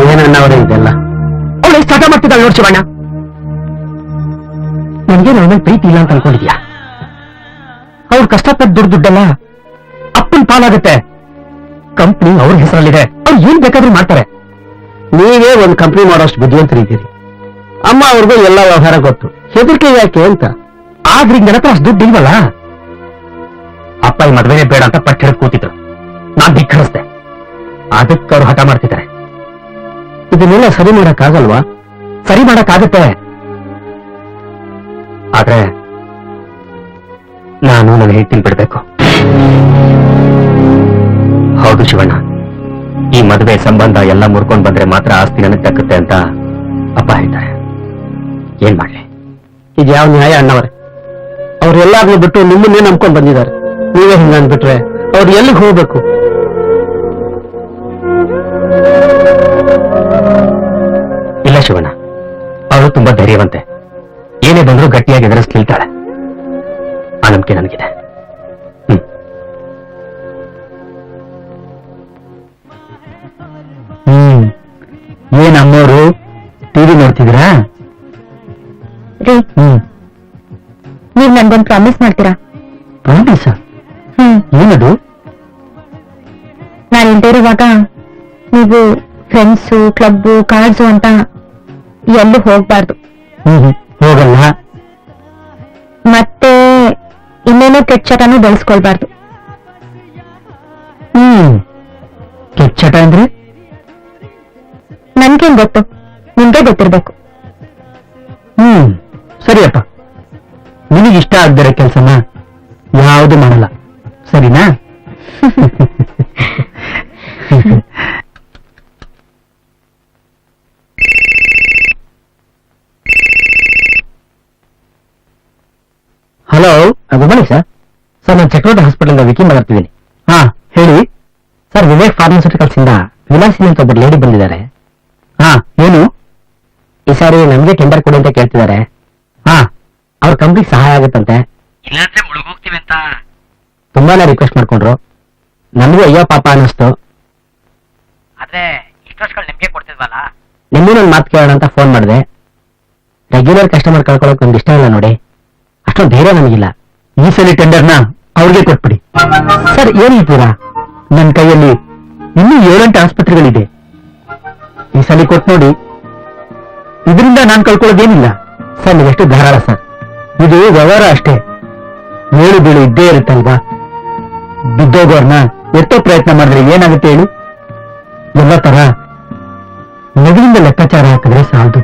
ಏನನ್ನವರೇ ಇದೆಲ್ಲ ಅವಳು ಎಷ್ಟು ಹಠ ಮಾಡ್ತಿದ್ದಾಳೆ ನೋಡ್ ಶಿವಣ್ಣ ನನಗೆ ನನ್ನ ಪ್ರೀತಿ ಇಲ್ಲ ಅಂತ ಅನ್ಕೊಂಡಿದ್ಯಾ ಅವ್ರು ಕಷ್ಟಪಟ್ಟು ದುಡ್ಡಲ್ಲ ಅಪ್ಪನ ಪಾಲಾಗುತ್ತೆ ಕಂಪ್ನಿ ಅವ್ರ ಹೆಸರಲ್ಲಿದೆ ಅವ್ರು ಏನ್ ಬೇಕಾದ್ರೂ ಮಾಡ್ತಾರೆ ನೀವೇ ಒಂದು ಕಂಪ್ನಿ ಮಾಡೋಷ್ಟು ಬುದ್ಧಿವಂತರಿದ್ದೀರಿ ಅಮ್ಮ ಅವ್ರಿಗೂ ಎಲ್ಲ ವ್ಯವಹಾರ ಗೊತ್ತು ಹೆದರಿಕೆ ಯಾಕೆ ಅಂತ ಆದ್ರೆ ನನ್ನ ಹತ್ರ ಅಷ್ಟು ದುಡ್ಡು ಇಲ್ವಲ್ಲ ಅಪ್ಪ ಈ ಮದ್ವೆನೇ ಬೇಡ ಅಂತ ಪಟ್ಟು ಹಿಡಿದು ಕೂತಿದ್ರು ನಾನ್ ಧಿಕ್ಕರಿಸ್ದೆ ಅದಕ್ಕೆ ಅವ್ರು ಹಠ ಮಾಡ್ತಿದ್ದಾರೆ ಇದನ್ನೆಲ್ಲ ಸರಿ ಮಾಡಕ್ಕಾಗಲ್ವಾ ಸರಿ ಮಾಡಕ್ಕಾಗತ್ತೆ ಆದ್ರೆ ನಾನು ನನ್ನ ಹೆಂಡತಿನ ಬಿಡ್ಬೇಕು ಹೌದು ಶಿವಣ್ಣ ಈ ಮದುವೆ ಸಂಬಂಧ ಎಲ್ಲ ಮುರ್ಕೊಂಡ್ ಬಂದ್ರೆ ಮಾತ್ರ ಆಸ್ತಿ ನನಗೆ ದಕ್ಕುತ್ತೆ ಅಂತ ಅಪ್ಪ ಹೇಳ್ತಾರೆ ಏನ್ ಮಾಡ್ಲಿ ಇದು ಯಾವ ನ್ಯಾಯ ಅಣ್ಣವರೇ ಅವ್ರೆಲ್ಲಾರ್ನು ಬಿಟ್ಟು ನಿಮ್ಮನ್ನೇ ನಂಬ್ಕೊಂಡ್ ಬಂದಿದ್ದಾರೆ ನೀವೇ ಹಿಂಗ ಅಂದ್ಬಿಟ್ರೆ ಅವ್ರು ಎಲ್ಲಿಗೆ ಹೋಗ್ಬೇಕು ಇಲ್ಲ ಶಿವಣ್ಣ ಅವಳು ತುಂಬಾ ಧೈರ್ಯವಂತೆ ಏನೇ ಬಂದ್ರೂ ಗಟ್ಟಿಯಾಗಿ ಎದುರಿಸಿ ನಿಲ್ತಾಳೆ ಆ ನಂಬಿಕೆ ನನಗಿದೆ ಏನ್ ಅಮ್ಮೋರು ಟಿವಿ ನೋಡ್ತಿದ್ದೀರಾ ರೀ ನೀವ್ ನನ್ಗೊಂದು ಪ್ರಾಮಿಸ್ ಮಾಡ್ತೀರಾ ಪ್ರಾಮಿಸ ಏನದು ನಾನು ಇಲ್ದೇ ಇರುವಾಗ ನೀವು ಫ್ರೆಂಡ್ಸು ಕ್ಲಬ್ಬು ಕಾರ್ಡ್ಸು ಅಂತ ಎಲ್ಲೂ ಹೋಗ್ಬಾರ್ದು ಹೋಗಲ್ಲ ಮತ್ತೆ ಇನ್ನೇನೋ ಕೆಟ್ಟ ಚಟನೂ ಬೆಳೆಸ್ಕೊಳ್ಬಾರ್ದು ಕೆಚ್ಚಟ ಅಂದ್ರೆ ನನ್ಗೇನ್ ಗೊತ್ತು ನಿಮ್ಗೆ ಗೊತ್ತಿರ್ಬೇಕು ಸರಿಯಪ್ಪ ನಿನಗಿಷ್ಟ ಆಗದಿರೋ ಕೆಲಸನ ಯಾವುದು ಮಾಡಲ್ಲ ಸರಿನಾ ಹಲೋ ಗುಡ್ ಮಾರ್ನಿಂಗ್ ಸರ್ ನಾನು ಚಕ್ರವರ್ತಿ ಹಾಸ್ಪಿಟಲ್ ವಿಕಿ ಮಾತಾಡ್ತಿದ್ದೀನಿ ಹಾ ಹೇಳಿ ಸರ್ ವಿವೇಕ್ ಫಾರ್ಮಾಸ್ಯೂಟಿಕಲ್ಸ್ ಇಂದ ವಿಲಾಸಿನಿ ಅಂತ ಒಬ್ಬರು ಲೇಡಿ ಬಂದಿದ್ದಾರೆ ಹಾ ಏನು ಈ ಸಾರಿ ನಮ್ಗೆ ಟೆಂಡರ್ ಕೊಡಿ ಅಂತ ಕೇಳ್ತಿದ್ದಾರೆ ಹಾ ಅವ್ರ ಕಂಪ್ನಿಗೆ ಸಹಾಯ ಆಗುತ್ತಂತೆ ಇಲ್ಲಾಂದ್ರೆ ಮುಳುಗೋಗ್ತೀವಿ ಅಂತ ತುಂಬಾನೇ ರಿಕ್ವೆಸ್ಟ್ ಮಾಡ್ಕೊಂಡ್ರು ನಮಗೂ ಅಯ್ಯೋ ಪಾಪ ಅನ್ನಿಸ್ತು ಆದ್ರೆ ಇಷ್ಟೊಷ್ಗಳು ನಿಮ್ಗೆ ಕೊಡ್ತಿದ್ವಲ್ಲ ನಿಮ್ಮೂ ನನ್ನ ಮಾತು ಕೇಳೋಣ ಅಂತ ಫೋನ್ ಮಾಡಿದೆ ರೆಗ್ಯುಲರ್ ಕಸ್ಟಮರ್ ಕಳ್ಕೊಳ್ಳೋಕೆ ನಮ್ಗೆ ಇಷ್ಟ ಇಲ್ಲ ನೋಡಿ ಅಷ್ಟೊಂದು ಧೈರ್ಯ ನಮಗಿಲ್ಲ ಈ ಸಲ ಟೆಂಡರ್ನ ಅವ್ರಿಗೆ ಕೊಟ್ಬಿಡಿ ಸರ್ ಏನಿದ್ದೀರಾ ನನ್ನ ಕೈಯಲ್ಲಿ ಇನ್ನೂ 7-8 ಆಸ್ಪತ್ರೆಗಳಿದೆ ಈ ಸಲ ಕೊಟ್ಟು ನೋಡಿ ಇದರಿಂದ ನಾನು ಕಳ್ಕೊಳ್ಳೋದೇನಿಲ್ಲ ಸರ್ ನೀವೆಷ್ಟು ಧಾರಾಳ ಸರ್ ಇದು ವ್ಯವಹಾರ ಅಷ್ಟೇ ಏಳು ಬೀಳು ಇದ್ದೇ ಇರುತ್ತಲ್ವಾ ಬಿದ್ದೋಗೋರ್ನ ಎತ್ತೋ ಪ್ರಯತ್ನ ಮಾಡಿದ್ರೆ ಏನಾಗುತ್ತೆ ಹೇಳಿ ಎಲ್ಲ ತರ ನಗರಿಂದ ಲೆಕ್ಕಾಚಾರ ಹಾಕಿದ್ರೆ ಸಾಲದು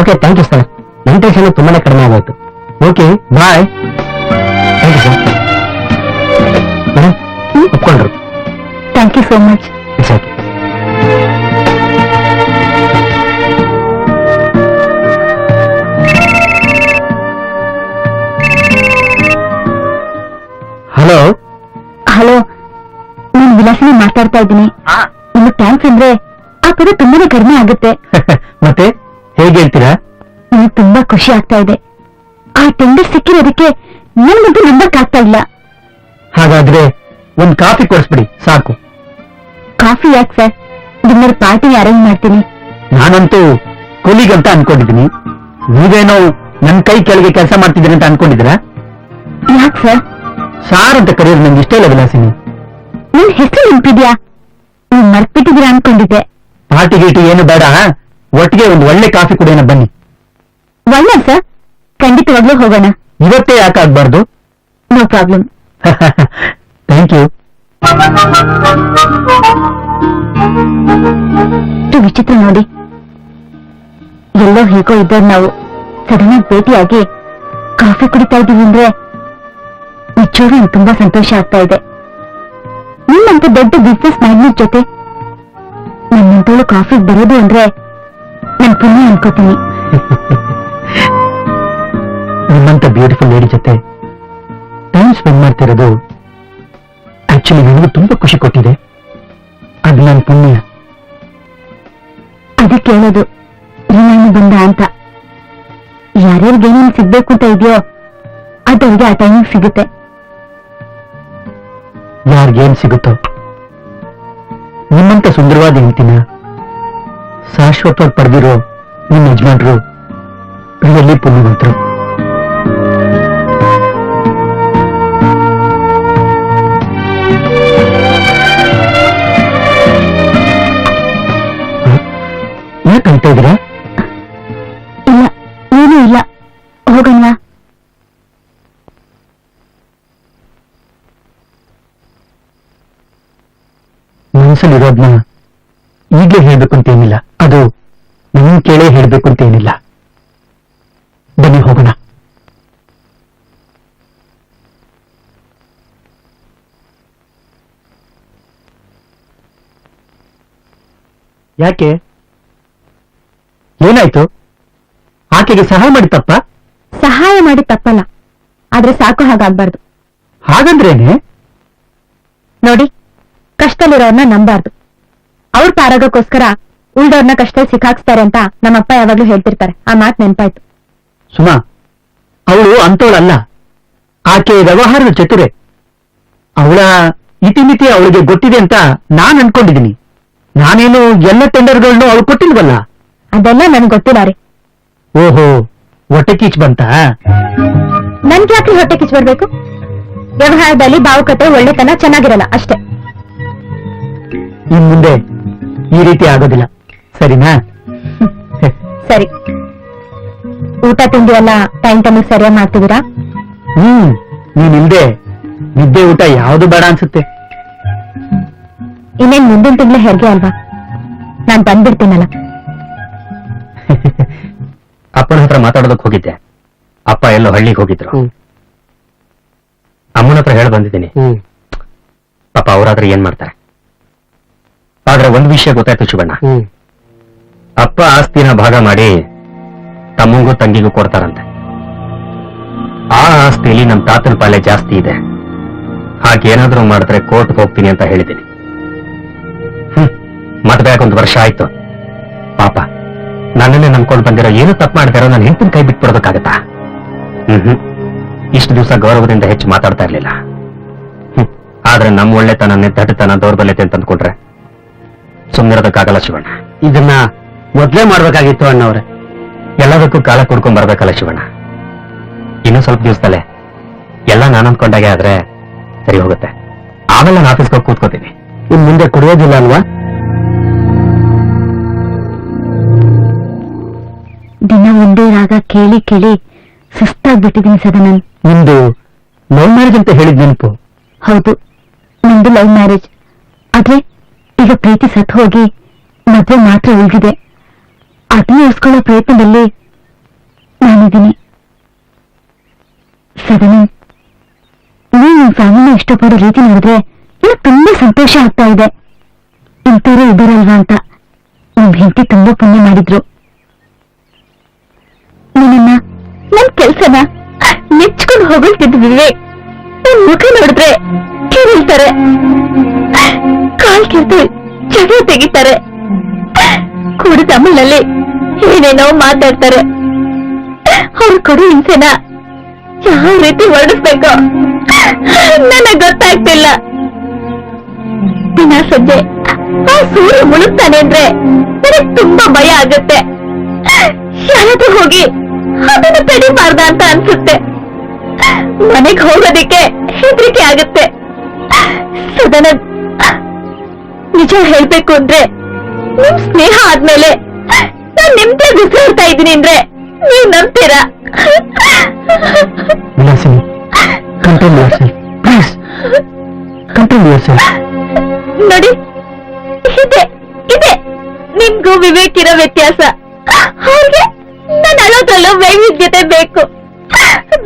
ಓಕೆ ಥ್ಯಾಂಕ್ ಯು ಸರ್ ನನ್ನ ಟೆನ್ಷನ್ ತುಂಬಾನೇ ಕಡಿಮೆ ಆಗೋಯ್ತು okay bye thank you sir madam ಒಪ್ಕೊಂಡ್ರು thank you so much it's okay hello hello ನಾನು ವಿಲಾಸಿನಿ ಮಾತಾಡ್ತಾ ಇದ್ದೀನಿ ನಿಮಗೆ ಥ್ಯಾಂಕ್ಸ್ ಅಂದ್ರೆ ಆ ಪದ ತುಂಬಾನೇ ಕಡಿಮೆ ಆಗುತ್ತೆ ಮತ್ತೆ ಹೇಗೆ ಹೇಳ್ತೀರಾ ನನಗೆ ತುಂಬಾ ಖುಷಿ ಆಗ್ತಾ ಇದೆ ಆ ಟೆಂಡರ್ ಸಿಕ್ಕಿರೋದಕ್ಕೆ ನನ್ಗಂತೂ ನಂಬಕ್ಕಾಗ್ತಾ ಇಲ್ಲ ಹಾಗಾದ್ರೆ ಒಂದ್ ಕಾಫಿ ಕೊಡಿಸ್ಬಿಡಿ ಸಾಕು ಕಾಫಿ ಯಾಕೆ ಸರ್ ಡಿನ್ನರ್ ಪಾರ್ಟಿ ಅರೇಂಜ್ ಮಾಡ್ತೀನಿ ನಾನಂತೂ ಕೊಲಿಗಂತ ಅನ್ಕೊಂಡಿದ್ದೀನಿ ನೀವೇನೋ ನನ್ ಕೈ ಕೆಳಗೆ ಕೆಲಸ ಮಾಡ್ತಿದ್ದೀರಿ ಅಂತ ಅನ್ಕೊಂಡಿದ್ದೀರಾ ಯಾಕೆ ಸರ್ ಸಾರ್ ಅಂತ ಕರೆಯೋದು ನಂಗೆ ಇಷ್ಟ ಇಲ್ಲ ವಿಲಾಸಿನಿ ನಿನ್ ಹೆಸರು ನೆನ್ಪಿದ್ಯಾ ನೀವ್ ಮರ್ತ್ಬಿಟ್ಟಿದ್ದೀರಾ ಅನ್ಕೊಂಡಿದ್ದೆ ಪಾರ್ಟಿ ಗೀಟಿ ಏನು ಬೇಡ ಒಟ್ಟಿಗೆ ಒಂದು ಒಳ್ಳೆ ಕಾಫಿ ಕುಡಿಯೋಣ ಬನ್ನಿ ಒಳ್ಳೆ ಸರ್ ಖಂಡಿತವಾಗ್ಲೂ ಹೋಗೋಣ ಇವತ್ತೇ ಯಾಕಾಗ್ಬಾರ್ದು ನೋ ಪ್ರಾಬ್ಲಮ್ ಥ್ಯಾಂಕ್ ಯು ವಿಚಿತ್ರ ನೋಡಿ ಎಲ್ಲೋ ಹೇಗೋ ಇದ್ದವ್ರು ನಾವು ಸಡನ್ ಆಗಿ ಭೇಟಿಯಾಗಿ ಕಾಫಿ ಕುಡಿತಾ ಇದ್ದೀವಿ ಅಂದ್ರೆ ನಿಜವಾಗ್ಲೂ ನಂಗೆ ತುಂಬಾ ಸಂತೋಷ ಆಗ್ತಾ ಇದೆ ನಿಮ್ಮಂತ ದೊಡ್ಡ ಬಿಸ್ನೆಸ್ ಮ್ಯಾಗ್ನೆಟ್ ಜೊತೆ ನನ್ನಂತವಳು ಕಾಫಿಗೆ ಬರೋದು ಅಂದ್ರೆ ನನ್ ಪುಣ್ಯ ಅನ್ಕೋತೀನಿ ನಿಮ್ಮಂತ ಬ್ಯೂಟಿಫುಲ್ ಲೇಡಿ ಜೊತೆ ಟೈಮ್ ಸ್ಪೆಂಡ್ ಮಾಡ್ತಿರೋದು ಆಕ್ಚುಲಿ ನನಗೂ ತುಂಬಾ ಖುಷಿ ಕೊಟ್ಟಿದೆ ಅದು ನನ್ನ ಪುಣ್ಯ. ಅದಕ್ಕೆ ಹೇಳೋದು ಏನೇನು ಬಂದ ಅಂತ. ಯಾರ್ಯಾರಿಗೆ ಏನೇನು ಸಿಗ್ಬೇಕು ಅಂತ ಇದೆಯೋ ಅದವ್ರಿಗೆ ಆ ಟೈಮಿಗೆ ಸಿಗುತ್ತೆ. ಯಾರಿಗೇನ್ ಸಿಗುತ್ತೋ. ನಿಮ್ಮಂತ ಸುಂದರವಾದ ಹೆಂಡತಿನ ಶಾಶ್ವತವಾಗಿ ಪಡೆದಿರೋ ನಿಮ್ಮ ಯಜಮಾನ್ರು ರಿಯಲಿ ಪುಣ್ಯವಂತರು. ಯಾಕೆ ಅಳ್ತಾ ಇದ್ದೀರಾ? ಇಲ್ಲ, ಏನೂ ಇಲ್ಲ. ಹೋಗಣ್ವಾ? ಮನಸ್ಸಲ್ಲಿರೋದ್ನ ಈಗಲೇ ಹೇಳ್ಬೇಕು ಅಂತೇನಿಲ್ಲ. ಅದು ನಿಮ್ ಕೇಳೇ ಹೇಳ್ಬೇಕು ಅಂತೇನಿಲ್ಲ. ಬನ್ನಿ ಹೋಗೋಣ. ಯಾಕೆ? ಏನಾಯ್ತು? ಆಕೆಗೆ ಸಹಾಯ ಮಾಡಿ ತಪ್ಪ? ಸಹಾಯ ಮಾಡಿ ತಪ್ಪಲ್ಲ, ಆದ್ರೆ ಸಾಕು ಹಾಗಾಗ್ಬಾರ್ದು. ಹಾಗಂದ್ರೇನೆ? ನೋಡಿ, ಕಷ್ಟದಲ್ಲಿರೋರ್ನ ನಂಬಾರ್ದು. ಅವ್ರ ಪಾರಾಗಕ್ಕೋಸ್ಕರ ಉಳ್ದವ್ರನ್ನ ಕಷ್ಟ ಸಿಕ್ಕಾಕ್ಸ್ತಾರೆ ಅಂತ ನಮ್ಮಪ್ಪ ಯಾವಾಗ್ಲೂ ಹೇಳ್ತಿರ್ತಾರೆ. ಆ ಮಾತ್ ನೆನ್ಪಾಯ್ತು. ಸುಮಾ, ಅವಳು ಅಂತವಳಲ್ಲ. ಆಕೆ ವ್ಯವಹಾರದ ಚತುರೆ. ಅವಳ ಇತಿಮಿತಿ ಅವಳಿಗೆ ಗೊತ್ತಿದೆ ಅಂತ ನಾನ್ ಅನ್ಕೊಂಡಿದ್ದೀನಿ. ನಾನೇನು ಎಲ್ಲ ಟೆಂಡರ್ಗಳನ್ನು ಅವಳು ಕೊಟ್ಟಿಲ್ವಲ್ಲ. ಅದೆಲ್ಲ ನನ್ಗೆ ಗೊತ್ತಿಲ್ಲ ರೀ. ಓಹೋ, ಹೊಟ್ಟೆ ಕೀಚ್ ಬಂತ? ನನ್ಗೆ ಯಾಕೆ ಹೊಟ್ಟೆ ಕಿಚ್ಚು ಬರ್ಬೇಕು? ವ್ಯವಹಾರದಲ್ಲಿ ಭಾವುಕತೆ ಒಳ್ಳೆತನ ಚೆನ್ನಾಗಿರಲ್ಲ ಅಷ್ಟೇ. ಇನ್ ಮುಂದೆ ಈ ರೀತಿ ಆಗೋದಿಲ್ಲ, ಸರಿನಾ? ಸರಿ. ಊಟ ತಿಂಡಿ ಎಲ್ಲ ಟೈಮಿಗೆ ಸರಿಯಾಗಿ ಮಾಡ್ತಿದ್ದೀರಾ? ನೀನಿಲ್ದೆ ನಿದ್ದೆ ಊಟ ಯಾವುದು ಬೇಡ ಅನ್ಸುತ್ತೆ. ಇನ್ನೇನ್ ಮುಂದಿನ ತಿಂಗಳು ಹೆರಿಗೆ ಅಲ್ವಾ? ನಾನ್ ಬಂದ್ಬಿಡ್ತೀನಲ್ಲ. ಅಪ್ಪನ ಹತ್ರ ಮಾತಾಡೋದಕ್ಕೆ ಹೋಗಿದ್ದೆ. ಅಪ್ಪ ಎಲ್ಲೋ ಹಳ್ಳಿಗೆ ಹೋಗಿದ್ರು. ಅಮ್ಮನ ಹತ್ರ ಹೇಳಿ ಬಂದಿದ್ದೀನಿ. ಪಾಪ ಅವರಾದ್ರೆ ಏನ್ ಮಾಡ್ತಾರೆ. ಆದ್ರೆ ಒಂದ್ ವಿಷಯ ಗೊತ್ತಾಯ್ತು ಶಿವಣ್ಣ. ಅಪ್ಪ ಆಸ್ತಿನ ಭಾಗ ಮಾಡಿ ತಮ್ಮಂಗೂ ತಂಗಿಗೂ ಕೊಡ್ತಾರಂತೆ. ಆ ಆಸ್ತಿಯಲ್ಲಿ ನಮ್ ತಾತನ ಪಾಲೆ ಜಾಸ್ತಿ ಇದೆ. ಹಾಗೇನಾದ್ರೂ ಮಾಡಿದ್ರೆ ಕೋರ್ಟ್ಗೆ ಹೋಗ್ತೀನಿ ಅಂತ ಹೇಳಿದ್ದೀನಿ. ಮದ್ವೆ ಆಗೊಂದು ವರ್ಷ ಆಯ್ತು. ಪಾಪ ನನ್ನನ್ನೇ ನಂಬ್ಕೊಂಡು ಬಂದಿರೋ ಏನು ತಪ್ಪು ಮಾಡ್ತಾರೋ ನನ್ನ ಹೆಂಡತಿನ ಕೈ ಬಿಟ್ಬಿಡೋದಕ್ಕಾಗತ್ತಾ? ಇಷ್ಟು ದಿವಸ ಗೌರವದಿಂದ ಹೆಚ್ಚು ಮಾತಾಡ್ತಾ ಇರ್ಲಿಲ್ಲ. ಆದ್ರೆ ನಮ್ಮ ಒಳ್ಳೆತನ, ದಡ್ಡತನ, ದೌರ್ಬಲ್ಯತೆ ಅಂತ ಅಂದ್ಕೊಂಡ್ರೆ ಸುಮ್ಮನಿರೋದಕ್ಕಾಗಲ್ಲ ಶಿವಣ್ಣ. ಇದನ್ನ ಮೊದ್ಲೇ ಮಾಡ್ಬೇಕಾಗಿತ್ತು ಅಣ್ಣವ್ರೆ. ಎಲ್ಲದಕ್ಕೂ ಕಾಲ ಕೊಡ್ಕೊಂಡ್ ಬರ್ಬೇಕಲ್ಲ ಶಿವಣ್ಣ. ಇನ್ನೂ ಸ್ವಲ್ಪ ದಿವಸದಲ್ಲೇ ಎಲ್ಲ ನಾನು ಅಂದ್ಕೊಂಡಾಗೆ ಆದ್ರೆ ಸರಿ ಹೋಗುತ್ತೆ. ಆಮೇಲೆ ನಾನು ಆಫೀಸ್ಗೆ ಹೋಗಿ ಕೂತ್ಕೋತೀನಿ. ಇನ್ ಮುಂದೆ ಕುಡಿಯೋದಿಲ್ಲ ಅಲ್ವಾ? ದಿನ ಒಂದೇ ರಾಗ ಕೇಳಿ ಕೇಳಿ ಸುಸ್ತಾಗ್ಬಿಟ್ಟಿದ್ದೀನಿ ಸದನನ್. ನಿಮ್ದು ಲವ್ ಮ್ಯಾರೇಜ್ ಅಂತ ಹೇಳಿದ್ ನೆನಪು? ಹೌದು, ನಿಮ್ದು ಲವ್ ಮ್ಯಾರೇಜ್. ಆದ್ರೆ ಈಗ ಪ್ರೀತಿ ಸತ್ ಹೋಗಿ ಮದ್ವೆ ಮಾತ್ರ ಉಳಿದಿದೆ. ಅದನ್ನ ಉಳಿಸ್ಕೊಳ್ಳೋ ಪ್ರಯತ್ನದಲ್ಲಿ ನಾನಿದ್ದೀನಿ. ಸದನನ್, ನೀವು ನಿಮ್ ಫ್ಯಾಮಿಲಿನ ಇಷ್ಟಪಡೋ ರೀತಿ ನೋಡಿದ್ರೆ ನನಗೆ ತುಂಬಾ ಸಂತೋಷ ಆಗ್ತಾ ಇದೆ. ಇಂಥವ್ರು ಇದ್ದಾರಲ್ವಾ ಅಂತ. ನಿಮ್ ಹೆಂಡತಿ ತುಂಬಾ ಪುಣ್ಯ ಮಾಡಿದ್ರು. ನಿನ್ನ ನನ್ ಕೆಲ್ಸನ ನೆಚ್ಕೊಂಡು ಹೊಗಳ್ತಿದ್ ವಿವೇಕ್ ನನ್ ಮುಖ ನೋಡಿದ್ರೆ ಕಿರಿಲ್ತಾರೆ, ಕಾಲ್ ಕೆರ್ತು ಜಗಳ ತೆಗಿತಾರೆ, ಕುಡಿದ ಅಮಲಲ್ಲಿ ಏನೇನೋ ಮಾತಾಡ್ತಾರೆ. ಅವ್ರು ಕೊಡು ಹಿಂಸೆನ ಯಾವ ರೀತಿ ವರ್ಣಿಸ್ಬೇಕೋ ನನಗ್ ಗೊತ್ತಾಗ್ತಿಲ್ಲ. ದಿನ ಸಂಜೆ ಆ ಸೂರ್ಯ ಮುಳುಗ್ತಾನೆ ಅಂದ್ರೆ ನನಗ್ ತುಂಬಾ ಭಯ ಆಗುತ್ತೆ. ಯಾರಾದ್ರೂ ಹೋಗಿ ಅದನ್ನು ತಡಿಬಾರ್ದ ಅಂತ ಅನ್ಸುತ್ತೆ. ಮನೆಗ್ ಹೋಗೋದಿಕ್ಕೆ ಹೆದರಿಕೆ ಆಗುತ್ತೆ. ಸದನ, ನಿಜ ಹೇಳ್ಬೇಕು ಅಂದ್ರೆ ನಿಮ್ ಸ್ನೇಹ ಆದ್ಮೇಲೆ ನಾನ್ ನಿಮ್ದೇ ಬಿಸಿರ್ತಾ ಇದ್ದೀನಿ ಅಂದ್ರೆ ನೀವ್ ನಂಬ್ತೀರಾ? Vilasini, control yourself please. Control yourself. ನೋಡಿ, ಇದೆ ನಿಮ್ಗೂ ವಿವೇಕ್ ಇರೋ ವ್ಯತ್ಯಾಸ. ಅವ್ರಿಗೆ ನನ್ನ ಅಳೋದ್ರಲ್ಲೂ ವೈವಿಧ್ಯತೆ ಬೇಕು.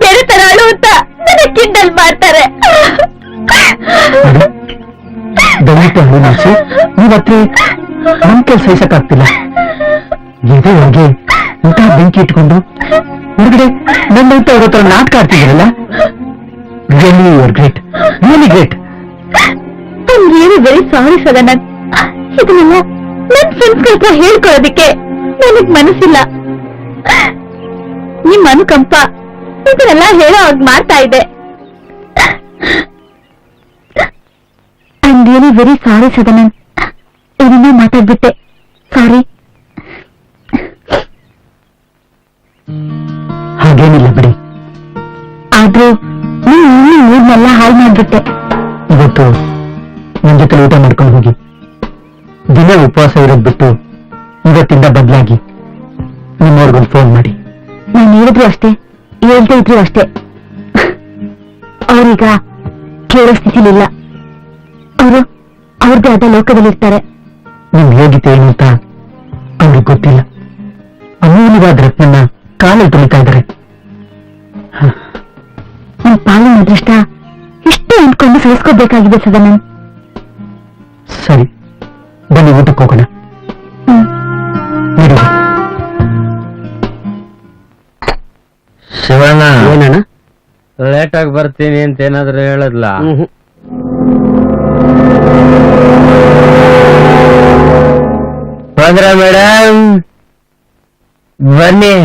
ಬೇರೆ ತರ ಅಳು ಅಂತ ನನ್ನ ಕಿಂಡಲ್ ಮಾಡ್ತಾರೆ. ದಯವಿಟ್ಟು ಅಳು ನಾಸಿ. ನೀವತ್ರ ನಮ್ ಕೆಲ್ಸ ಸಹಿಸಕ್ಕಾಗ್ತಿಲ್ಲ. ಎದೆ ಒಳಗೆ ಇಂತಹ ಬೆಂಕಿ ಇಟ್ಕೊಂಡು ಹೊರಗಡೆ ನನ್ನ ಅವ್ರ ಹತ್ರ ನಾಟಕ ಆಡ್ತಿದ್ದೀರಲ್ಲ. Really you are great, really great. I am really very sorry Sadanan. ಇದನ್ನೆಲ್ಲ ನನ್ ಫ್ರೆಂಡ್ಸ್ ಹತ್ರ ಹೇಳ್ಕೊಳ್ಳೋದಿಕ್ಕೆ ನನಗ್ ಮನಸ್ಸಿಲ್ಲ. ನಿಮ್ ಅನುಕಂಪ ಇದನ್ನೆಲ್ಲ ಹೇಳೋ ಹಾಗೆ ಮಾಡ್ತಾ ಇದೆ. I am really very sorry Sadanan, ಏನೇನೋ ಮಾತಾಡ್ಬಿಟ್ಟೆ, ಸಾರಿ. ಹಾಗೇನಿಲ್ಲ ಬಿಡಿ. ಆದ್ರೂ ನೀನ್ ಮೂಡ್ನೆಲ್ಲ ಹಾಳು ಮಾಡ್ಬಿಟ್ಟೆ. ಇವತ್ತು ನಿಮ್ ಜೊತೆ ಊಟ ಮಾಡ್ಕೊಂಡು ಹೋಗಿ, ದಿನ ಉಪವಾಸ ಇರೋದ್ ಬಿಟ್ಟು ಇವತ್ತಿಂದ ಬದಲಾಗಿ ನಿಮ್ಮವ್ರಿಗೊಂದು ಫೋನ್ ಮಾಡಿ. ನಾನು ಹೇಳಿದ್ರು ಅಷ್ಟೇ, ಹೇಳ್ತಾ ಇದ್ರು ಅಷ್ಟೇ. ಅವ್ರೀಗ ಕೇಳೋ ಸ್ಥಿತಿಲಿಲ್ಲ. ಅವರು ಅವ್ರದ್ದೇ ಆದ ಲೋಕದಲ್ಲಿರ್ತಾರೆ. ನಿಮ್ ಯೋಗ್ಯತೆ ಏನು ಅಂತ ಅವ್ರಿಗೆ ಗೊತ್ತಿಲ್ಲ. ಅಮೂಲ್ಯವಾದ ರತ್ನನ್ನ ಕಾಲಲ್ಲಿ ತುಳಿತಾ ಇದ್ದಾರೆ. ನನ್ ಪಾಲಿನ ಅದೃಷ್ಟ ಇಷ್ಟೇ ಅಂದ್ಕೊಂಡು ಸಹಿಸ್ಕೋಬೇಕಾಗಿದೆ ಸದನನ್. ಸರಿ, ಬನ್ನಿ ಊಟಕ್ಕೆ ಹೋಗೋಣ. ನಡಿ. ಶಿವಣ್ಣ, ಏನಣ್ಣ? ಲೇಟ್ ಆಗಿ ಬರ್ತೀನಿ ಅಂತ ಏನಾದ್ರು ಹೇಳದ್ಲ? ಬಂದ್ರ ಮೇಡಮ್, ಬನ್ನಿ.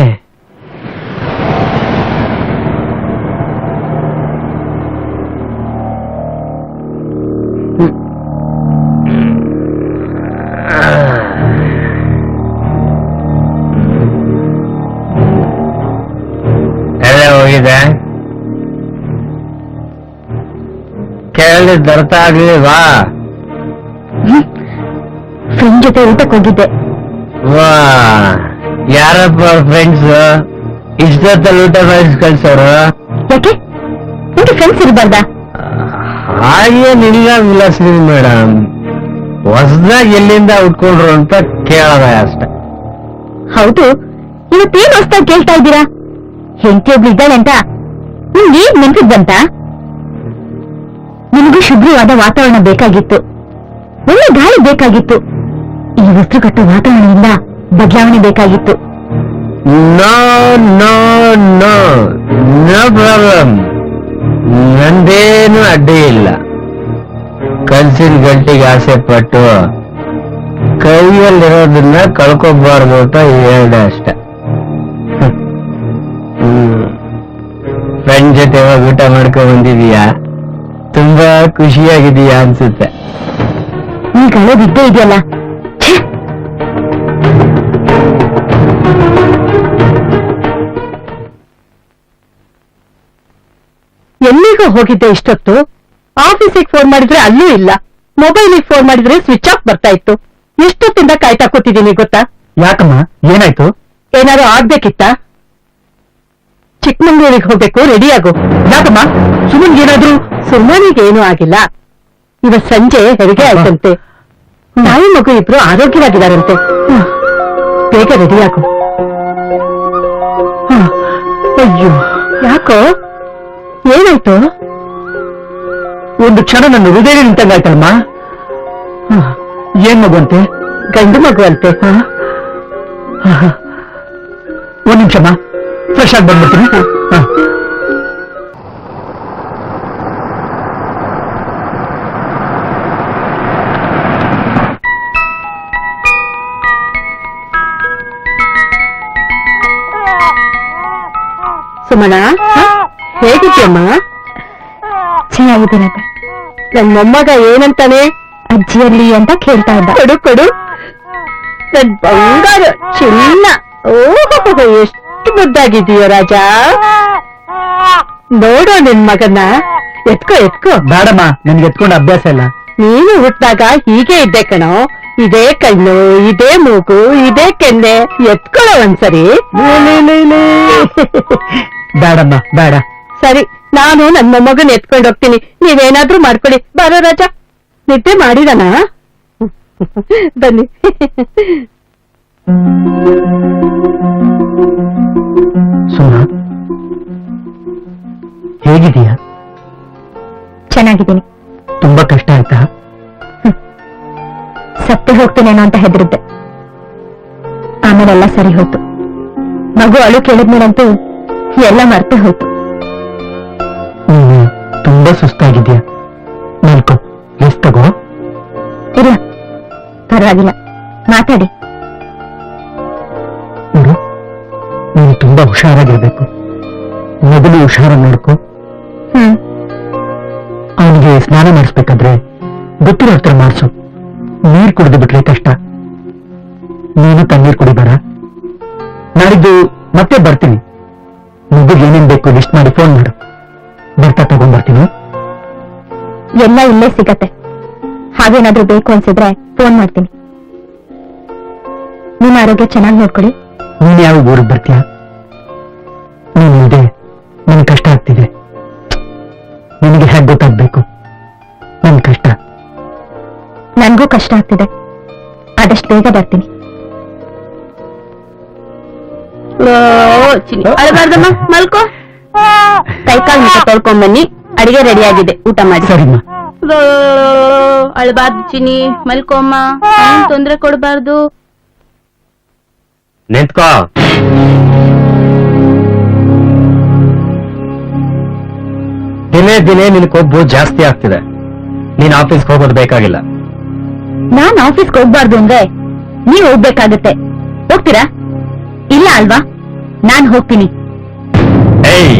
ಎಲ್ಲ ಹೋಗಿದೆ? ಕೇಳಿದ ಅರ್ಥ ಆಗ್ಲಿಲ್ವಾ? ಫ್ರೆಂಡ್ ಜೊತೆ ಊಟಕ್ಕೆ ಹೋಗಿದ್ದೆ. ವಾ, ಯಾರಪ್ಪ ಫ್ರೆಂಡ್ಸ್ ಇಷ್ಟೊತ್ತಲ್ಲಿ ಊಟ ಮಾಡಿಸ್ ಕಳ್ಸೋರು? ಯಾಕೆ ನಿಮ್ಗೆ ಫ್ರೆಂಡ್ಸ್ ಇರಬಾರ್ದಾ? ಹಾಗೇನಿಲ್ಲ ವಿಲಾಸ್ರಿ ಮೇಡಮ್, ಹೊಸದಾಗಿ ಎಲ್ಲಿಂದ ಉಟ್ಕೊಂಡ್ರು ಅಂತ ಕೇಳದ ಅಷ್ಟೆ. ಹೌದು, ಇವತ್ತೇನ್ ಹೊಸ್ದಾಗಿ ಕೇಳ್ತಾ ಇದ್ದೀರಾ? ಹೆಂಡತಿ ಒಬ್ಳು ಇದ್ದಾಳೆ ಅಂತ ನಿಮ್ಗೆ ಏನ್ ನೆನ್ಪಿದ್ ಬಂತ? ನಿಮಗೂ ಶುಭ್ರವಾದ ವಾತಾವರಣ ಬೇಕಾಗಿತ್ತು, ಒಳ್ಳೆ ಗಾಳಿ ಬೇಕಾಗಿತ್ತು. ಈ ವಸ್ತು ಕಟ್ಟೋ ವಾತಾವರಣದಿಂದ ಬದಲಾವಣೆ ಬೇಕಾಗಿತ್ತು. No no no no problem, ನಂದೇನು ಅಡ್ಡಿ ಇಲ್ಲ. ಕನ್ಸಿನ ಗಂಟಿಗೆ ಆಸೆ ಪಟ್ಟು ಕೈಯಲ್ಲಿರೋದನ್ನ ಕಳ್ಕೊಬಾರ್ದು ಅಂತ ಹೇಳ್ದೆ ಅಷ್ಟೆ. ಫ್ರೆಂಡ್ ಜೊತೆ ಊಟ ಮಾಡ್ಕೊಂಡ್ ಬಂದಿದೀಯಾ? ತುಂಬಾ ಖುಷಿಯಾಗಿದೀಯಾ ಅನ್ಸುತ್ತೆ. ಈಗ ಅಳೋದಿದ್ದೇ ಇದೆಯಲ್ಲ. ಛೆ! ಎಲ್ಲಿಗೂ ಹೋಗಿದ್ದೆ ಇಷ್ಟೊತ್ತು? ಆಫೀಸಿಗೆ ಫೋನ್ ಮಾಡಿದ್ರೆ ಅಲ್ಲೂ ಇಲ್ಲ, ಮೊಬೈಲಿಗೆ ಫೋನ್ ಮಾಡಿದ್ರೆ ಸ್ವಿಚ್ ಆಫ್ ಬರ್ತಾ ಇತ್ತು. ಎಷ್ಟೊತ್ತಿಂದ ಕಾಯ್ತಾ ಕೂತಿದ್ದೀನಿ ಗೊತ್ತಾ? ಯಾಕಮ್ಮ, ಏನಾಯ್ತು? ಏನಾದ್ರು ಆಗ್ಬೇಕಿತ್ತ? ಚಿಕ್ಕಮಂಗ್ಳೂರಿಗೆ ಹೋಗ್ಬೇಕು, ರೆಡಿ ಆಗು. ಯಾಕಮ್ಮ, ಸುಮನ್ಗೆ ಏನಾದ್ರು? ಸುಮ್ಮನಿಗೆ ಏನೂ ಆಗಿಲ್ಲ. ಇವತ್ ಸಂಜೆ ಹೆರಿಗೆ ಆಯ್ತಂತೆ. ತಾಯಿ ಮಗು ಇಬ್ರು ಆರೋಗ್ಯವಾಗಿದಾರಂತೆ. ಬೇಗ ರೆಡಿ ಆಗು. ಅಯ್ಯೋ, ಯಾಕೋ, ಏನಾಯ್ತು? ಒಂದು ಕ್ಷಣ ನನ್ನ ಹೃದಯ ನಿಂತಂಗಾಯ್ತಲ್ಲಮ್ಮ. ಏನ್ ಮಗು ಅಂತೆ? ಗಂಡು ಮಗು ಅಂತೆ. ಒಂದ್ ನಿಮಿಷಮ್ಮ, ಫ್ರೆಶ್ ಆಗಿ ಬಂದ್ಬಿಡ್ತೀನಿ. ಸುಮಣ, ಹೇಗಿದ್ಯಮ್ಮ? ಚೆನ್ನಾಗಿದ್ದೀನಪ್ಪ. ನನ್ ಮೊಮ್ಮಗ ಏನಂತಾನೆ? ಅಜ್ಜಿಯಲ್ಲಿ ಅಂತ ಕೇಳ್ತಾ ಇದ್ದ. ಕೊಡು ಕೊಡು, ನನ್ ಬಂಗಾರ ಚಿನ್ನ. ಓಹೋ, ಎಷ್ಟು ಮುದ್ದಾಗಿದೀಯೋ ರಾಜ. ನೋಡೋ ನಿನ್ ಮಗನ್ನ. ಎತ್ಕೋ ಎತ್ಕೋ. ಬೇಡಮ್ಮ, ನನ್ಗೆ ಎತ್ಕೊಂಡು ಅಭ್ಯಾಸ ಇಲ್ಲ. ನೀನು ಹುಟ್ಟಾಗ ಹೀಗೆ ಇದ್ದೆ ಕಣೋ. ಇದೇ ಕಣ್ಣು, ಇದೇ ಮೂಗು, ಇದೇ ಕೆನ್ನೆ. ಎತ್ಕೊಳ್ಳೋ ಒಂದ್ಸರಿ. ಬೇಡಮ್ಮ, ಬೇಡ. ಸರಿ, ನಾನು ನನ್ ಮೊಮ್ಮಗನ್ ಎತ್ಕೊಂಡು ಹೋಗ್ತೀನಿ, ನೀವೇನಾದ್ರೂ ಮಾಡ್ಕೊಳ್ಳಿ. ಬರೋ ರಾಜ. ನಿದ್ದೆ ಮಾಡಿದನ? ಬನ್ನಿ. ಸುಮ, ಹೇಗಿದೀಯಾ? ಚೆನ್ನಾಗಿದ್ದೀನಿ. ತುಂಬಾ ಕಷ್ಟ ಆಯ್ತಾ? ಸತ್ತು ಹೋಗ್ತೇನೇನೋ ಅಂತ ಹೆದರಿದ್ದೆ, ಆಮೇಲೆಲ್ಲ ಸರಿ ಹೋಯ್ತು. ಮಗು ಅಳು ಕೇಳಿದ್ಮೇಲಂತೂ ಎಲ್ಲ ಮರ್ತೆ ಹೋಯ್ತು. ನೀನು ತುಂಬಾ ಸುಸ್ತಾಗಿದ್ಯಾ, ಮಲ್ಕೋ. ರೆಸ್ಟ್ ತಗೋ. ಇಲ್ಲ, ಪರವಾಗಿಲ್ಲ, ಮಾತಾಡಿ. ನೋಡು, ನೀನು ತುಂಬಾ ಹುಷಾರಾಗಿರ್ಬೇಕು. ಮೊದಲು ಹುಷಾರಾಗಿ ನೋಡ್ಕೊ. ಅವನಿಗೆ ಸ್ನಾನ ಮಾಡಿಸ್ಬೇಕಾದ್ರೆ ಗೊತ್ತಿರೋ ಹತ್ರ ಮಾಡಿಸು. ನೀರ್ ಕುಡಿದು ಬಿಟ್ರೆ ಕಷ್ಟ. ನೀನು ತಣ್ಣೀರ್ ಕುಡಿಬೇಡ. ನಾಳಿದ್ದು ಮತ್ತೆ ಬರ್ತೀನಿ. ಮಗುಗೆ ಏನೇನ್ ಬೇಕು ಲಿಸ್ಟ್ ಮಾಡಿ ಫೋನ್ ಮಾಡು. ಬರ್ತಾ ತಗೊಂಡ್ಬರ್ತೀನಿ. ಎಲ್ಲ ಇಲ್ಲೇ ಸಿಗತ್ತೆ. ಹಾಗೇನಾದ್ರೂ ಬೇಕು ಅನ್ಸಿದ್ರೆ ಫೋನ್ ಮಾಡ್ತೀನಿ. ನಿಮ್ಮ ಆರೋಗ್ಯ ಚೆನ್ನಾಗಿ ನೋಡ್ಕೊಳ್ಳಿ. ನೀನ್ ಯಾವ ಊರಿಗೆ ಬರ್ತೀಯ? ನೀನಿಲ್ದೆ ನನ್ ಕಷ್ಟ ಆಗ್ತಿದೆ. ನಿನಗೆ ಹೇಗೆ ಗೊತ್ತಾಗ್ಬೇಕು ನನ್ ಕಷ್ಟ? ನನ್ಗೂ ಕಷ್ಟ ಆಗ್ತಿದೆ. ಆದಷ್ಟು ಬೇಗ ಬರ್ತೀನಿ. ಅಳಬಾರ್ದಮ್ಮ, ಮಲ್ಕೋ. ಕೈಕಾಲ್ ಮುಖ ತೊಳ್ಕೊಂಬನ್ನಿ. ಅಡಿಗೆ ರೆಡಿ ಆಗಿದೆ, ಊಟ ಮಾಡಿ. ಸರಿಮ್ಮ. ಅಳಬಾರ್ದು ಚಿನಿ, ಮಲ್ಕೋಮ್ಮ. ತೊಂದ್ರೆ ಕೊಡಬಾರ್ದು. ನಿಂತ್ಕೋ. ದಿನೇ ದಿನೇ ನಿನ್ ಕೊಬ್ಬು ಜಾಸ್ತಿ ಆಗ್ತಿದೆ. ನೀನ್ ಆಫೀಸ್ಗೆ ಹೋಗೋದು ಬೇಕಾಗಿಲ್ಲ. ನಾನ್ ಆಫೀಸ್ಗೆ ಹೋಗ್ಬಾರ್ದು ಅಂದ್ರೆ ನೀವ್ ಹೋಗ್ಬೇಕಾಗತ್ತೆ. ಹೋಗ್ತೀರಾ? ಇಲ್ಲ ಅಲ್ವಾ? ನಾನ್ ಹೋಗ್ತೀನಿ. ಏಯ್,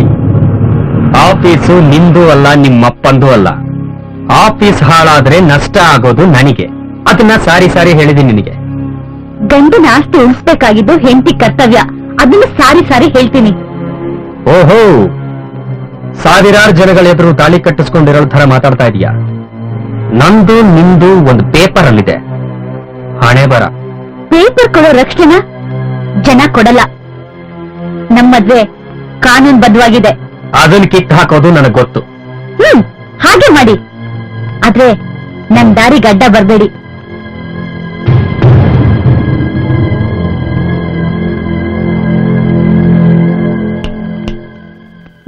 ಆಫೀಸು ನಿಂದು ಅಲ್ಲ, ನಿಮ್ಮಪ್ಪಂದು ಅಲ್ಲ. ಆಫೀಸ್ ಹಾಳಾದ್ರೆ ನಷ್ಟ ಆಗೋದು ನನಗೆ. ಅದನ್ನ ಸಾರಿ ಸಾರಿ ಹೇಳಿದೀನಿ ನಿನಗೆ. ಗಂಡನ ಆಸ್ತಿ ಉಳಿಸ್ಬೇಕಾಗಿದ್ದು ಹೆಂಡತಿ ಕರ್ತವ್ಯ. ಅದನ್ನ ಸಾರಿ ಸಾರಿ ಹೇಳ್ತೀನಿ. ಓಹೋ, ಸಾವಿರಾರು ಜನಗಳ ಎದುರು ತಾಳಿ ಕಟ್ಟಿಸ್ಕೊಂಡಿರೋ ತರ ಮಾತಾಡ್ತಾ ಇದೀಯಾ? ನಂದು ನಿಂದು ಒಂದು ಪೇಪರ್ ಅಲ್ಲಿದೆ. ಹಣೆ ಬರ. ಪೇಪರ್ ಕೊಡೋ ರಕ್ಷಣೆ ಜನ ಕೊಡಲ್ಲ. ನಮ್ಮ ಮದ್ವೆ ಕಾನೂನು ಬದ್ಧವಾಗಿದೆ. ಅದನ್ನ ಕಿತ್ತು ಹಾಕೋದು ನನಗ್ ಗೊತ್ತು. ಹಾಗೆ ಮಾಡಿ. ಆದ್ರೆ ನನ್ ದಾರಿಗೆ ಅಡ್ಡ ಬರ್ಬೇಡಿ.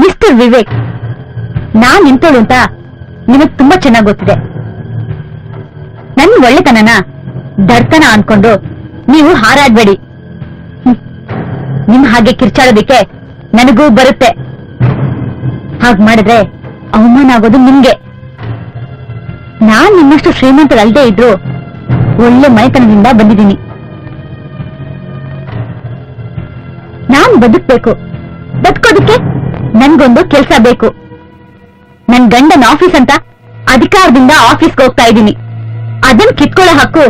ಮಿಸ್ಟರ್ ವಿವೇಕ್, ನಾನ್ ನಿಂತೋಳು ಅಂತ ನಿಮಗ್ ತುಂಬಾ ಚೆನ್ನಾಗ್ ಗೊತ್ತಿದೆ. ನನ್ ಒಳ್ಳೆತನನ ದಡ್ತನ ಅನ್ಕೊಂಡು ನೀವು ಹಾರಾಡ್ಬೇಡಿ. ನಿಮ್ ಹಾಗೆ ಕಿರ್ಚಾಡೋದಿಕ್ಕೆ ನನಗೂ ಬರುತ್ತೆ. ಹಾಗ್ ಮಾಡಿದ್ರೆ ಅವಮಾನ ಆಗೋದು ನಿಮ್ಗೆ. ನಾನ್ ನಿಮ್ಮಷ್ಟು ಶ್ರೀಮಂತರಲ್ಲದೆ ಇದ್ರು ಒಳ್ಳೆ ಮನೆತನದಿಂದ ಬಂದಿದ್ದೀನಿ. ನಾನ್ ಬದುಕ್ಬೇಕು. ಬದುಕೋದಕ್ಕೆ ನನ್ಗೊಂದು ಕೆಲ್ಸ ಬೇಕು. ನನ್ ಗಂಡನ ಆಫೀಸ್ ಅಂತ ಅಧಿಕಾರದಿಂದ ಆಫೀಸ್ಗೆ ಹೋಗ್ತಾ ಇದ್ದೀನಿ. ಅದನ್ ಕಿತ್ಕೊಳ್ಳೋ ಹಕ್ಕು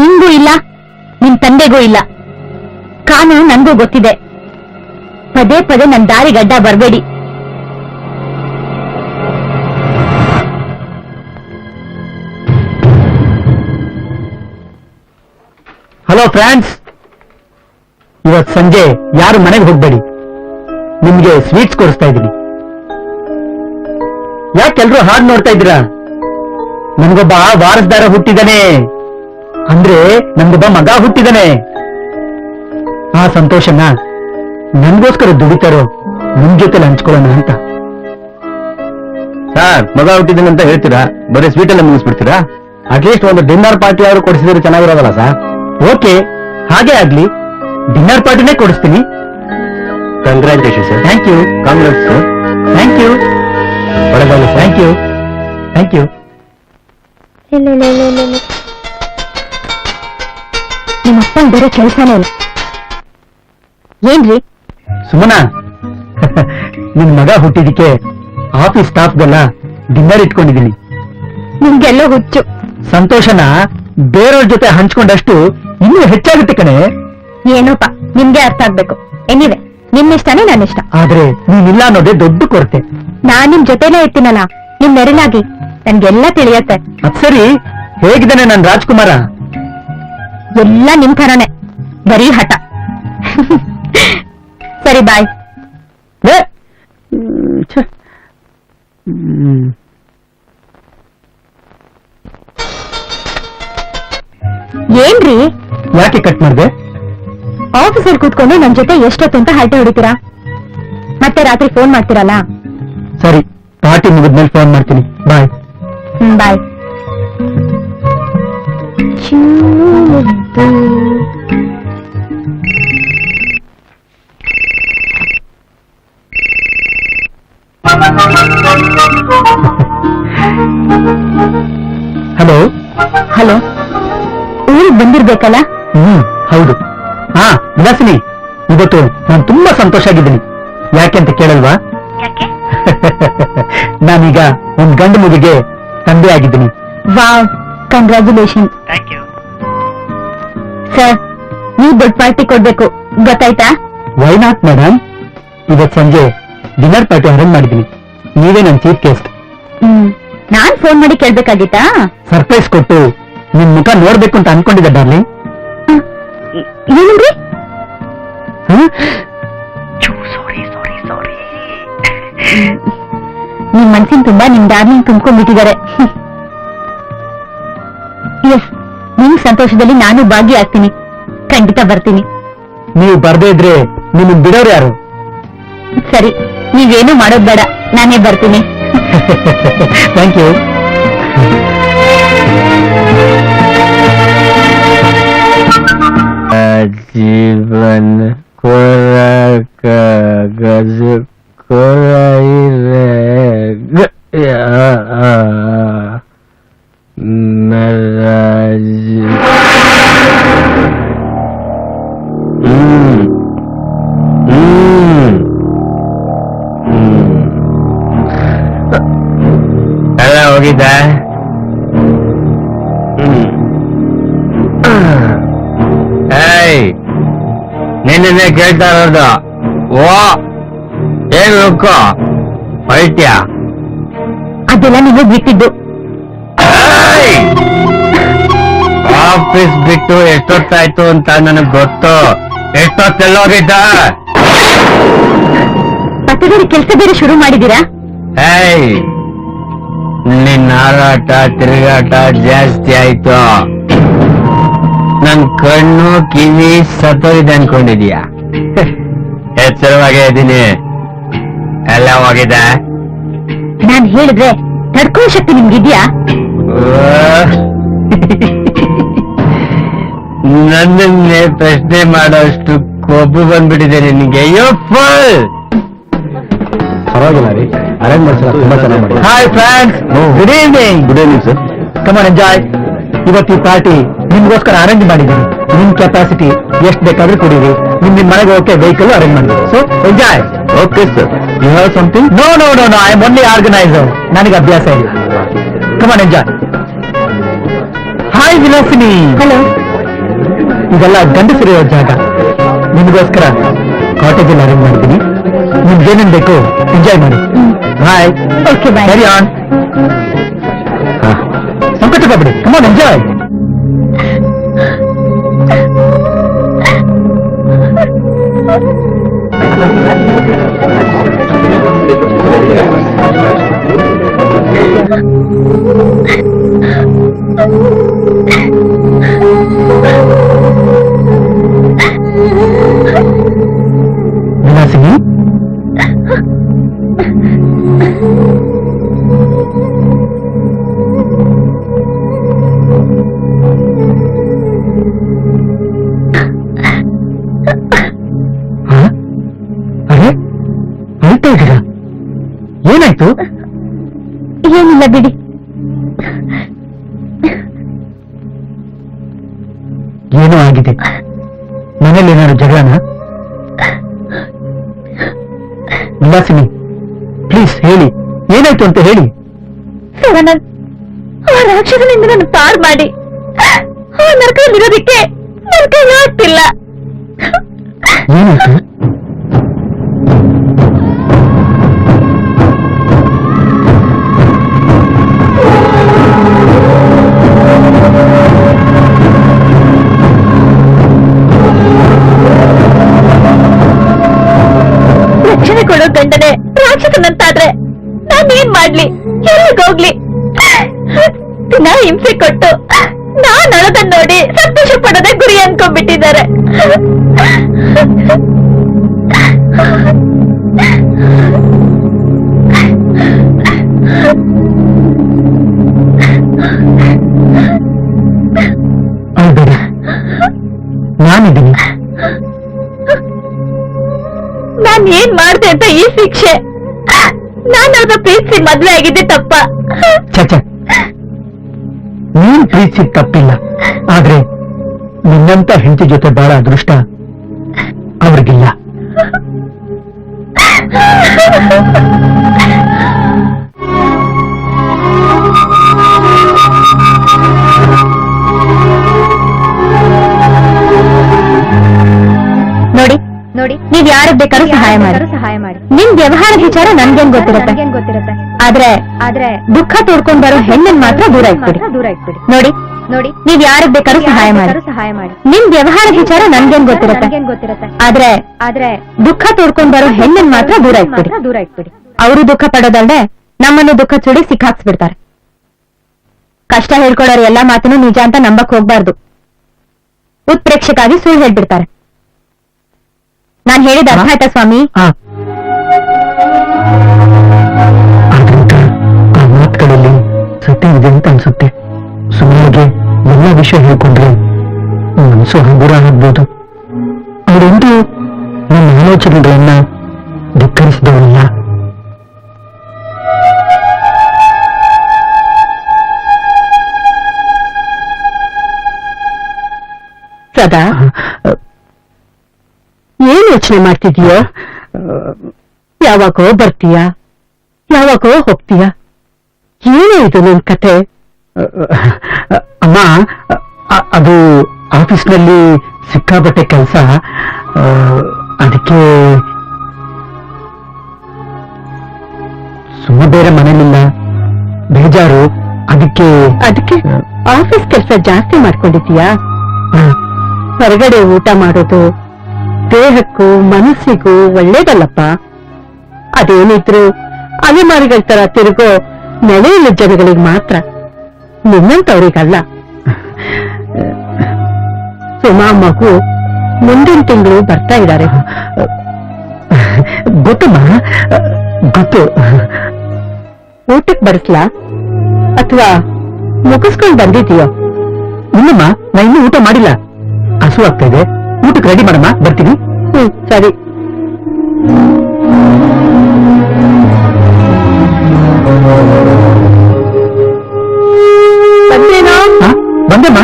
ನಿಮ್ಗೂ ಇಲ್ಲ, ನಿಮ್ ತಂದೆಗೂ ಇಲ್ಲ. ಕಾನೂನು ನನ್ಗೂ ಗೊತ್ತಿದೆ. ಪದೇ ಪದೇ ನನ್ ದಾರಿಗೆ ಅಡ್ಡ ಬರ್ಬೇಡಿ. ಹಲೋ ಫ್ರೆಂಡ್ಸ್, ಇವತ್ ಸಂಜೆ ಯಾರು ಮನೆಗೆ ಹೋಗ್ಬೇಡಿ. ನಿಮ್ಗೆ ಸ್ವೀಟ್ಸ್ ಕೊಡಿಸ್ತಾ ಇದ್ದೀನಿ. ಯಾಕೆಲ್ರೂ ಹಾಡ್ ನೋಡ್ತಾ ಇದ್ದೀರಾ? ನನ್ಗೊಬ್ಬ ವಾರಸ್ದಾರ ಹುಟ್ಟಿದಾನೆ. ಅಂದ್ರೆ ನನ್ಗೊಬ್ಬ ಮಗ ಹುಟ್ಟಿದಾನೆ. ಆ ಸಂತೋಷನ ನನ್ಗೋಸ್ಕರ ದುಡಿತಾರೋ ನಿಮ್ ಜೊತೆ ಹಂಚ್ಕೊಳ್ಳೋಣ ಅಂತ. ಸರ್, ಮಗ ಹುಟ್ಟಿದ್ದೀನಿ ಅಂತ ಹೇಳ್ತೀರಾ, ಬರೀ ಸ್ವೀಟ್ ಎಲ್ಲ ಮುಗಿಸ್ಬಿಡ್ತೀರಾ? ಅಟ್ಲೀಸ್ಟ್ ಒಂದು ಡಿನ್ನರ್ ಪಾರ್ಟಿ ಆದ್ರೂ ಕೊಡಿಸಿದ್ರೆ ಚೆನ್ನಾಗಿರೋದಲ್ಲ ಸರ್? ಓಕೆ, ಹಾಗೆ ಆಗ್ಲಿ. ಡಿನ್ನರ್ ಪಾರ್ಟಿನೇ ಕೊಡಿಸ್ತೀನಿ. Congratulation sir. Thank you. Congrats sir. Thank you. Thank you. Thank you. ನಿಮ್ಮಪ್ಪನ್ ಬೇರೆ ಕೆಲ್ಸನೇ ಇಲ್ಲ. ಏನ್ರಿ? ಸುಮನಾ, ನಿನ್ ಮಗ ಹುಟ್ಟಿದಕ್ಕೆ ಆಫೀಸ್ ಸ್ಟಾಫ್ಗೆಲ್ಲ ಡಿನ್ನರ್ ಇಟ್ಕೊಂಡಿದ್ದೀನಿ. ನಿಮ್ಗೆಲ್ಲೋ ಹುಚ್ಚು. ಸಂತೋಷನ ಬೇರೆಯವ್ರ ಜೊತೆ ಹಂಚ್ಕೊಂಡಷ್ಟು ಇನ್ನೂ ಹೆಚ್ಚಾಗುತ್ತೆ ಕಣೆ. ಏನೋಪ್ಪ, ನಿಮ್ಗೆ ಅರ್ಥ ಆಗ್ಬೇಕು. ಎನಿವೆ, ನಿಮ್ಮಿಷ್ಟನೇ ನನ್ನಿಷ್ಟ. ಆದ್ರೆ ನೀನಿಲ್ಲ ಅನ್ನೋದೇ ದೊಡ್ಡ ಕೊರತೆ. ನಾನ್ ನಿಮ್ ಜೊತೆನೇ ಇರ್ತೀನಲ್ಲ, ನಿಮ್ ನೆರಳಾಗಿ. ನನ್ಗೆಲ್ಲ ತಿಳಿಯತ್ತೆ. ಅದ್ ಸರಿ, ಹೇಗಿದ್ದಾನೆ ನನ್ ರಾಜ್ಕುಮಾರ? ಎಲ್ಲ ನಿಮ್ ಥರನೇ, ಬರೀ ಹಠ. ಸರಿ, ಬಾಯ್. ಏ, ಛೆ. ಏನ್ರಿ? ಯಾಕೆ ಕಟ್ ಮಾಡ್ದೆ? ಆಫೀಸಲ್ಲಿ ಕೂತ್ಕೊಂಡು ನನ್ ಜೊತೆ ಎಷ್ಟೊತ್ತು ಅಂತ ಹರಟೆ ಹೊಡಿತೀರಾ? ಮತ್ತೆ ರಾತ್ರಿ ಫೋನ್ ಮಾಡ್ತೀರಲ್ಲ. ಸರಿ, ಪಾರ್ಟಿ ಮುಗಿದ್ಮೇಲೆ ಫೋನ್ ಮಾಡ್ತೀನಿ. ಬಾಯ್. ಬಾಯ್. ಹಲೋ. ಹಲೋ, ಊಟ ಇರ್ಬೇಕಲ್ಲ? ಹೌದು. ಹಾ ವಿಲಾಸಿನಿ, ಇವತ್ತು ನಾನು ತುಂಬಾ ಸಂತೋಷ ಆಗಿದ್ದೀನಿ. ಯಾಕೆ ಅಂತ ಕೇಳಲ್ವಾ? ನಾನೀಗ ಒಂದ್ ಗಂಡು ಮಗುಗೆ ತಂದೆ ಆಗಿದ್ದೀನಿ. Wow, congratulation. ಸರ್, ನೀವು ದೊಡ್ಡ ಪಾರ್ಟಿ ಕೊಡ್ಬೇಕು, ಗೊತ್ತಾಯ್ತಾ? Why not madam? ಇವತ್ ಸಂಜೆ ಡಿನ್ನರ್ ಪಾರ್ಟಿ ಅರೇಂಜ್ ಮಾಡಿದ್ದೀನಿ. ನೀವೇ ನನ್ನ ಚೀಫ್ ಗೆಸ್ಟ್. ನಾನ್ ಫೋನ್ ಮಾಡಿ ಕೇಳ್ಬೇಕಾಗಿತ್ತಾ? ಸರ್ಪ್ರೈಸ್ ಕೊಟ್ಟು ನಿಮ್ ಮುಖ ನೋಡ್ಬೇಕು ಅಂತ ಅನ್ಕೊಂಡಿದ್ದೆ ಡಾರ್ಲಿಂಗ್. ಏನಂದ್ರಿ? ನಿಮ್ ಮನ್ಸಿನ ತುಂಬಾ ನಿಮ್ ಡಾರ್ಲಿಂಗ್ ತುಂಬ್ಕೊಂಡ್ಬಿಟ್ಟಿದ್ದಾರೆ. ಎಸ್, ನಿಮ್ ಸಂತೋಷದಲ್ಲಿ ನಾನು ಭಾಗಿಯಾಗ್ತೀನಿ. ಖಂಡಿತ ಬರ್ತೀನಿ. ನೀವು ಬರ್ದೇ ಇದ್ರೆ ನಿಮ್ಮನ್ ಬಿಡೋರು ಯಾರು? ಸರಿ, ನೀವೇನು ಮಾಡೋದ್ ಬೇಡ, ನಾನೇ ಬರ್ತೀನಿ. Thank you. ಜೀವನ್ ಕೊರಕ ಗಜ ಕೊರೈರೆ ಎಲ್ಲ ಹೋಗಿದ್ದ? ನಿನ್ನೆ ಕೇಳ್ತಾ ಇರೋದು. ಓ ಏನು ಲುಕ್ಕು ಹೊಯ್ತ್ಯ? ಅದೆಲ್ಲ ನೀವು ಬಿಟ್ಟಿದ್ದು. ಆಫೀಸ್ ಬಿಟ್ಟು ಎಷ್ಟೊತ್ತಾಯ್ತು ಅಂತ ನನಗ್ ಗೊತ್ತು. ಎಷ್ಟೊತ್ತೆಲ್ಲೋಗಿದ್ದ? ಪಕ್ಕದಲ್ಲಿ ಕೆಲಸ ಬೇರೆ ಶುರು ಮಾಡಿದೀರಾ? ನಿನ್ನ ಹಾರಾಟ ತಿರುಗಾಟ ಜಾಸ್ತಿ ಆಯ್ತು. ನನ್ ಕಣ್ಣು ಕಿವಿ ಸತ್ತೋಗಿದೆ ಅನ್ಕೊಂಡಿದ್ಯಾ? ಎಚ್ಚರವಾಗೇ ಇದ್ದೀನಿ. ಎಲ್ಲ ಹೋಗಿದೆ. ನಾನ್ ಹೇಳಿದ್ರೆ ತಡ್ಕೊಳ್ಳೋ ಶಕ್ತಿ ನಿಮ್ಗಿದ್ಯಾ? ನನ್ನನ್ನೇ ಪ್ರಶ್ನೆ ಮಾಡೋಷ್ಟು ಕೊಬ್ಬು ಬಂದ್ಬಿಟ್ಟಿದೆ ನಿನಗೆ. ಪರವಾಗಿಲ್ಲ ರೀ, ಅರೇಂಜ್ ಮಾಡ್ಸಲ್ಲ, ತುಂಬಾ ಚೆನ್ನಾಗಿ ಮಾಡಿ. Hi friends, good evening. Good evening sir. Come on enjoy. ಇವತ್ತು ಈ ಪಾರ್ಟಿ ನಿಮ್ಗೋಸ್ಕರ ಅರೇಂಜ್ ಮಾಡಿದ್ದೀನಿ. ನಿಮ್ ಕೆಪಾಸಿಟಿ ಎಷ್ಟು ಬೇಕಾದ್ರೂ ಕುಡೀರಿ. ನಿಮ್ ಮನೆಗೆ ಹೋಗಕ್ಕೆ ವೆಹಿಕಲ್ ಅರೇಂಜ್ ಮಾಡಿದ್ದೀನಿ. So enjoy. Okay sir. You have something? No no no no, I am only organiser. ನನಗೆ ಅಭ್ಯಾಸ ಇಲ್ಲ. Come on enjoy. Hi Vilasini. Hello. ಇದೆಲ್ಲ ಗಂಡಸರಿರೋ ಜಾಗ. ನಿಮಗೋಸ್ಕರ ಕಾಟೇಜಲ್ಲಿ ಅರೇಂಜ್ ಮಾಡಿದ್ದೀನಿ. ನಿಮ್ಗೇನೇನ್ ಬೇಕು ಎಂಜಾಯ್ ಮಾಡಿ. ಬಾಯ್. Okay, bye. ಸರಿ ಆನ್. ಸಂಕಟ ಪಡ್ಬಿಡಿ. Come on enjoy. ವಿಲಾಸಿನಿ, ಅರೆ ಅಳ್ತಾ ಇದ್ದೀರಾ? ಏನಾಯ್ತು? ಏನಿಲ್ಲ ಬಿಡಿ. ಏನೋ ಆಗಿದೆ. ಮನೇಲಿ ಏನಾದ್ರು ಜಗಳನ? ವಿಲಾಸಿನಿ, ಪ್ಲೀಸ್ ಹೇಳಿ, ಏನಾಯ್ತು ಅಂತ ಹೇಳಿ. ಸದಾನಂದ್, ಆ ರಾಕ್ಷಸನಿಂದ ನನ್ನ ಪಾರ್ ಮಾಡಿ ಆ ನರಕದಲ್ಲಿರೋದಕ್ಕೆ ನನ್ನ ಕೈ ಆಗ್ತಿಲ್ಲ. ಏನಾಯ್ತು? ರಕ್ಷಣೆ ಕೊಡೋ ಗಂಡನೆ ರಾಕ್ಷಸನಂತಾದ್ರೆ ನಾನೇನ್ ಮಾಡ್ಲಿ? ಎಲ್ಲಿಗೋಗ್ಲಿ? ದಿನ ಹಿಂಸೆ ಕೊಟ್ಟು ನಾನ್ ಅಳದನ್ ನೋಡಿ ಸಂತೋಷ ಪಡೋದೇ ಗುರಿ ಅನ್ಕೊಂಡ್ಬಿಟ್ಟಿದ್ದಾರೆ. ಅಳ್ಬೇಡಿ, ನಾನಿದ್ದೀನಿ. ನಾನ್ ಏನ್ ಮಾಡ್ದೆ ಅಂತ ಈ ಶಿಕ್ಷೆ? ನಾನು ಅವ್ರನ್ನ ಪ್ರೀತಿಸಿ ಮದ್ವೆ ಆಗಿದ್ದೆ ತಪ್ಪ? ಚಚ, ನೀನ್ ಪ್ರೀತಿಸಿದ ತಪ್ಪಿಲ್ಲ. ಆದ್ರೆ ನಿನ್ನಂತ ಹೆಂಡತಿ ಜೊತೆ ಬಹಳ ಅದೃಷ್ಟ ಅವ್ರಿಗಿಲ್ಲ. ನೋಡಿ ನೋಡಿ, ನೀವ್ ಯಾರಿಗೆ ಬೇಕಾದ್ರೂ ಸಹಾಯ ಮಾಡಿ. ನಿಮ್ ವ್ಯವಹಾರದ ವಿಚಾರ ನನ್ಗೇನ್ ಗೊತ್ತಿರುತ್ತೆ. ಆದ್ರೆ ದುಃಖ ತೋಡ್ಕೊಂಡ್ ಬರೋ ಹೆಣ್ಣನ್ ಮಾತ್ರ ದೂರ ಇಟ್ಬಿಡಿ. ನೋಡಿ ನೋಡಿ, ನೀವ್ ಯಾರಿಗೆ ಬೇಕಾದ್ರೂ ಸಹಾಯ ಮಾಡಿ. ನಿಮ್ ವ್ಯವಹಾರದ ವಿಚಾರ ನನ್ಗೇನ್ ಗೊತ್ತಿರುತ್ತೆ. ಆದ್ರೆ ದುಃಖ ತೋಡ್ಕೊಂಡ್ ಬರೋ ಹೆಣ್ಣನ್ ಮಾತ್ರ ದೂರ ಇಟ್ಬಿಡಿ. ಅವರು ದುಃಖ ಪಡೋದಲ್ದೆ ನಮ್ಮನ್ನು ದುಃಖ ಚೂಡಿ ಸಿಕ್ಕಾಕ್ಸ್ಬಿಡ್ತಾರೆ. ಕಷ್ಟ ಹೇಳ್ಕೊಡೋರು ಎಲ್ಲಾ ಮಾತನ್ನು ನಿಜ ಅಂತ ನಂಬಕ್ ಹೋಗ್ಬಾರ್ದು. ಉತ್ಪ್ರೇಕ್ಷಕಾಗಿ ಸುಳ್ಳು ಹೇಳ್ಬಿಡ್ತಾರೆ. ನಾನ್ ಹೇಳಿದ ಅರ್ಥ ಆಯ್ತಾ ಸ್ವಾಮಿ? ಆದ್ರಿಂದ ಆ ಮಾತುಗಳಲ್ಲಿ ಸತ್ಯ ಇದೆ ಅಂತ ಅನ್ಸುತ್ತೆ. ಸುಮ್ಮನೆಗೆ ಎಲ್ಲ ವಿಷಯ ಹೇಳ್ಕೊಂಡ್ರೆ ಮನಸ್ಸು ಹಗುರ ಆಗ್ಬೋದು. ಅವರೆಂದು ನನ್ನ ಆಲೋಚನೆಗಳನ್ನ ಧಿಕ್ಕರಿಸಿದವರಲ್ಲ. ಸದಾ ಏನ್ ಯೋಚನೆ ಮಾಡ್ತಿದೀಯೋ? ಯಾವಾಗೋ ಬರ್ತೀಯ, ಯಾವಾಗೋ ಹೋಗ್ತೀಯ. ಏನೇ ಇದು ನಿನ್ ಕತೆ? ಅಮ್ಮ, ಅದು ಆಫೀಸ್ನಲ್ಲಿ ಸಿಕ್ಕಾಬಟ್ಟೆ ಕೆಲಸ, ಅದಕ್ಕೆ ಸುಮ್ಮ ಬೇರೆ ಮನೇಲಿಲ್ಲ, ಬೇಜಾರು. ಅದಕ್ಕೆ ಆಫೀಸ್ ಕೆಲಸ ಜಾಸ್ತಿ ಮಾಡ್ಕೊಂಡಿದೀಯಾ? ಹೊರಗಡೆ ಊಟ ಮಾಡೋದು ದೇಹಕ್ಕೂ ಮನಸ್ಸಿಗೂ ಒಳ್ಳೇದಲ್ಲಪ್ಪ. ಅದೇನಿದ್ರು ಅಲೆಮಾರಿಗಳ ತರ ತಿರುಗೋ ನೆಲೆಯಿಲ್ಲ ಜನಗಳಿಗೆ ಮಾತ್ರ, ನಿನ್ನಂತವ್ರಿಗಲ್ಲ. ಸುಮಾ ಮಗು ಮುಂದಿನ ತಿಂಗಳು ಬರ್ತಾ ಇದ್ದಾರೆ. ಗೊತ್ತಮ್ಮ, ಗೊತ್ತು. ಊಟಕ್ ಬಡಿಸ್ಲಾ ಅಥವಾ ಮುಗಿಸ್ಕೊಂಡ್ ಬಂದಿದೀಯೋ? ಇಲ್ಲಮ್ಮ, ನಾ ಇನ್ನೂ ಊಟ ಮಾಡಿಲ್ಲ. ಹಸು ಆಗ್ತಾ ಇದೆ. ಊಟಕ್ಕೆ ರೆಡಿ ಮಾಡಮ್ಮ, ಬರ್ತೀನಿ. ಸರಿ. ಬಂದೇನೋ? ಬಂದಮ್ಮ.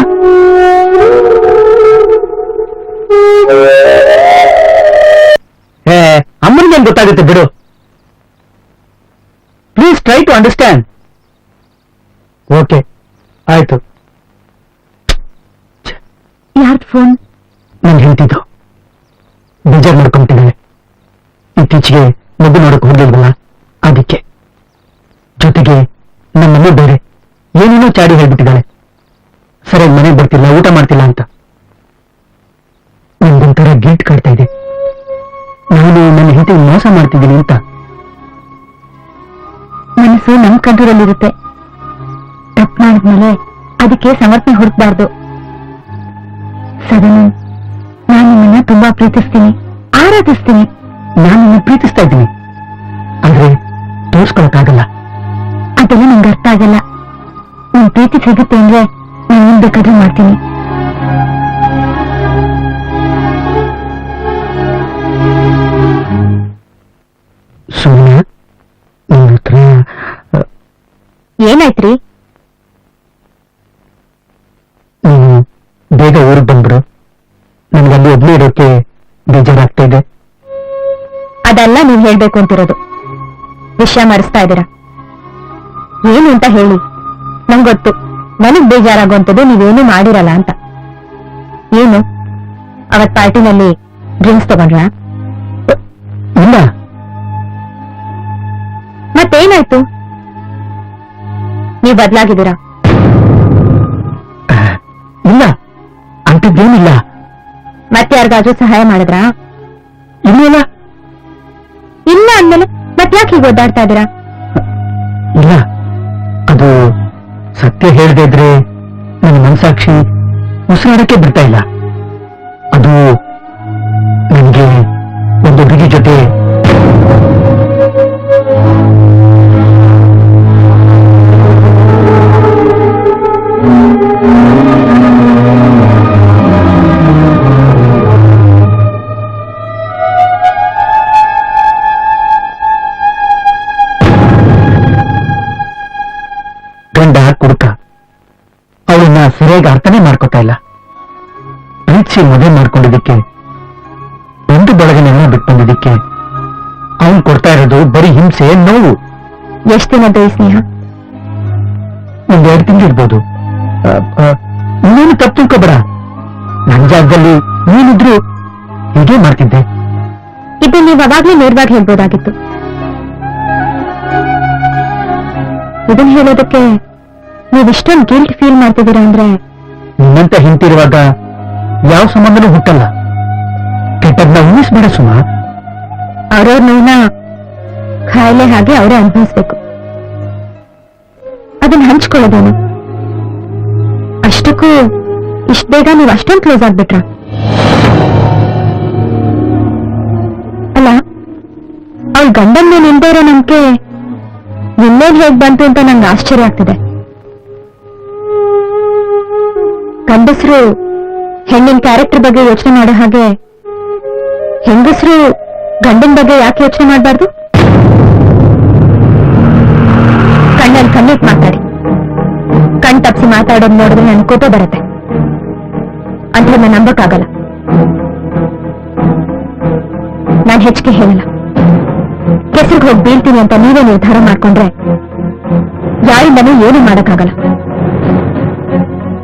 ಅಮ್ಮನಿಗೇನ್ ಗೊತ್ತಾಗುತ್ತೆ ಬಿಡು. Please try to understand. Okay, ಆಯ್ತು. ಯಾರ್ದು ಫೋನ್? ನನ್ ಹೇಳ್ತಿದ್ದು ಬೇಜಾರ್ ಮಾಡ್ಕೊಂತಿದ್ದಾಳೆ. ಇತ್ತೀಚೆಗೆ ಮಗು ನೋಡಕ್ ಹೋಗ್ಲಿಲ್ವಲ್ಲ, ಅದಕ್ಕೆ. ಜೊತೆಗೆ ನಮ್ಮಮ್ಮ ಬೇರೆ ಏನೇನೋ ಚಾಡಿ ಹೇಳ್ಬಿಟ್ಟಿದ್ದಾಳೆ. ಸರಿಯಾಗಿ ಮನೆಗೆ ಬರ್ತಿಲ್ಲ, ಊಟ ಮಾಡ್ತಿಲ್ಲ ಅಂತ. ನನ್ಗೊಂಥರ ಗಿಲ್ಟ್ ಕಾಡ್ತಾ ಇದೆ. ನಾನು ನನ್ನ ಹೆಂಡತಿ ಮೋಸ ಮಾಡ್ತಿದ್ದೀನಿ ಅಂತ. ಮನಸ್ಸು ನಮ್ ಕಂಟ್ರೋಲಲ್ಲಿರುತ್ತೆ. ತಪ್ಪು ಮಾಡಿದ್ಮೇಲೆ ಅದಕ್ಕೆ ಸಮರ್ಪಣೆ ಹುಡುಕ್ಬಾರ್ದು. ಸದನು, ನಾನು ನಿಮ್ಮನ್ನ ತುಂಬಾ ಪ್ರೀತಿಸ್ತೀನಿ, ಆರಾಧಿಸ್ತೀನಿ. ನಾನು ನಿನ್ನ ಪ್ರೀತಿಸ್ತಾ ಇದ್ದೀನಿ, ಆದ್ರೆ ತೋರ್ಸ್ಕೊಳಕ್ಕಾಗಲ್ಲ. ಅದೆಲ್ಲ ನಂಗೆ ಅರ್ಥ ಆಗಲ್ಲ. ನಿಮ್ ಪ್ರೀತಿ ಸಿಗುತ್ತೆ ಅಂದ್ರೆ ನಾನು ಏನ್ ಬೇಕಾದ್ರೂ ಮಾಡ್ತೀನಿ. ಸುಮ್ಮನೆ ನಿನ್ನ ಹತ್ರ ಏನಾಯ್ತ್ರಿ? ನೀನು ಬೇಗ ಊರಿಗೆ ಬಂದ್ಬಿಡು. ನನಗಲ್ಲಿ ಒಬ್ಬನೇ ಇರೋಕೆ ಬೇಜಾರಾಗ್ತಾ ಇದೆ. ಅದೆಲ್ಲ ನೀವ್ ಹೇಳ್ಬೇಕು ಅಂತಿರೋದು. ವಿಷಯ ಮರೆಸ್ತಾ ಇದ್ದೀರಾ. ಏನು ಅಂತ ಹೇಳಿ. ನಂಗೊತ್ತು ನನಗ್ ಬೇಜಾರಾಗುವಂಥದ್ದು ನೀವೇನು ಮಾಡಿರಲ್ಲ ಅಂತ. ಏನು ಅವತ್ ಪಾರ್ಟಿನಲ್ಲಿ ಡ್ರಿಂಕ್ಸ್ ತಗೊಂಡ್ರಾ? ಇಲ್ಲ. ಮತ್ತೇನಾಯ್ತು? ನೀವ್ ಬದ್ಲಾಗಿದ್ದೀರಾ? ಇಲ್ಲ, ಅಂಥದ್ದೇನಿಲ್ಲ. ಮತ್ತೆ ಯಾರಿಗಾದ್ರೂ ಸಹಾಯ ಮಾಡಿದ್ರಾ? ಇಲ್ಲ. ಇಲ್ಲ ಅಂದ್ಮೇಲೆ ಮತ್ತ್ಯಾಕೆ ಹೀಗೆ ಒದ್ದಾಡ್ತಾ ಇದ್ದೀರಾ? ಇಲ್ಲ, ಅದು ಸತ್ಯ ಹೇಳದೇ ಇದ್ರೆ ನನ್ನ ಮನಸಾಕ್ಷಿ ಉಸಿರಾಡಕ್ಕೆ ಬಿಡ್ತಾ ಇಲ್ಲ. ಅದು ನನಗೆ ಒಂದು ಹುಡುಗಿ ಜೊತೆ ಗಂಡ ಕುಡುಕ. ಅವಳನ್ನ ಸರಿಯಾಗಿ ಅರ್ಥನೇ ಮಾಡ್ಕೊತಾ ಇಲ್ಲ. ಪ್ರೀತಿಸಿ ಮದುವೆ ಮಾಡ್ಕೊಂಡಿದ್ದಕ್ಕೆ ಒಂದು ಬಳಗನೆಲ್ಲ ಬಿಟ್ಟು ಬಂದಿದ್ದಕ್ಕೆ ಅವನು ಕೊಡ್ತಾ ಇರೋದು ಬರೀ ಹಿಂಸೆ, ನೋವು. ಎಷ್ಟು ದಿನದ ಈ ಸ್ನೇಹ? ಒಂದೆರಡು ತಿಂಗಳು ಇರ್ಬೋದು. ನೀನು ತಪ್ಪು ತಿಳ್ಕೊಬೇಡ. ನನ್ನ ಜಾಗದಲ್ಲಿ ನೀನಿದ್ರು ಹೀಗೆ ಮಾಡ್ತಿದ್ದೆ. ಇದು ನೀವು ಅವಾಗ್ಲೇ ನೇರವಾಗಿ ಹೇಳ್ಬೋದಾಗಿತ್ತು. ಇದನ್ನ ಹೇಳೋದಕ್ಕೆ ನೀವಿಷ್ಟೊಂದು ಗಿಲ್ಟ್ ಫೀಲ್ ಮಾಡ್ತಿದ್ದೀರಾ ಅಂದ್ರೆ ನಿನ್ನಂತ ಹಿಂತಿರುವಾಗ ಯಾವ ಸಂಬಂಧನೂ ಹುಟ್ಟಲ್ಲ. ಕೆಟ್ಟದ್ನ ಊಹಿಸ್ಬೇಡ ಸುಮಾ. ಅವ್ರವ್ರ ನೋವನ್ನ ಖಾಯಿಲೆ ಹಾಗೆ ಅವರೇ ಅನುಭವಿಸ್ಬೇಕು. ಅದನ್ನ ಹಂಚ್ಕೊಳ್ಳೋದೇನು? ಅಷ್ಟಕ್ಕೂ ಇಷ್ಟ ಬೇಗ ನೀವು ಅಷ್ಟೊಂದು ಕ್ಲೋಸ್ ಆಗ್ಬಿಟ್ರ? ಅಲ್ಲ, ಅವಳ ಗಂಡನ ಮೇಲೆ ನಿಂದೇ ಇರೋ ನಂಬಿಕೆ ನಿನ್ನೇನ್ ಹೇಗ್ ಬಂತು ಅಂತ ನಂಗೆ ಆಶ್ಚರ್ಯ ಆಗ್ತಿದೆ. ಗಂಡಸರು ಹೆಣ್ಣಿನ ಕ್ಯಾರೆಕ್ಟರ್ ಬಗ್ಗೆ ಯೋಚನೆ ಮಾಡೋ ಹಾಗೆ ಹೆಂಗಸರು ಗಂಡನ ಬಗ್ಗೆ ಯಾಕೆ ಯೋಚನೆ ಮಾಡಬಾರ್ದು? ಕಣ್ಣಲ್ಲಿ ಕಣ್ಣಿಟ್ಟು ಮಾತಾಡಿ. ಕಣ್ ತಪ್ಸಿ ಮಾತಾಡೋದು ನೋಡಿದ್ರೆ ನನ್ ಕೋಪ ಬರುತ್ತೆ. ಅಂಥವ್ರನ್ನ ನಂಬಕ್ಕಾಗಲ್ಲ. ನಾನ್ ಹೆಚ್ಚಿಗೆ ಹೇಳಲ್ಲ. ಕೆಸರಿಗೆ ಹೋಗಿ ಬೀಳ್ತೀನಿ ಅಂತ ನೀವೇ ನಿರ್ಧಾರ ಮಾಡ್ಕೊಂಡ್ರೆ ಯಾರಿಂದನೂ ಏನು ಮಾಡಕ್ಕಾಗಲ್ಲ.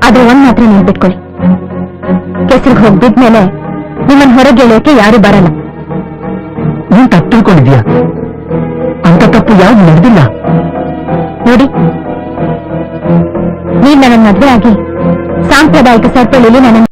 ಆದ್ರೆ ಒಂದ್ ಮಾತ್ರ ನೆನ್ಪಿಟ್ಕೊಳ್ಳಿ, ಕೆಸರಿಗೆ ಹೋಗಿ ಬಿದ್ಮೇಲೆ ನಿಮ್ಮನ್ನ ಹೊರಗೆ ಎಳೆಯೋಕೆ ಯಾರು ಬರಲ್ಲ. ನೀನ್ ತಪ್ಪು ತಿಳ್ಕೊಂಡಿದ್ಯಾ? ಅಂತ ತಪ್ಪು ಯಾವ್ದು ನಡೆದಿಲ್ಲ. ನೋಡಿ, ನೀವ್ ನನ್ನ ಮದ್ವೆ ಆಗಿ ಸಾಂಪ್ರದಾಯಿಕ ಸರಪಳಿಲಿ ನನ್ನ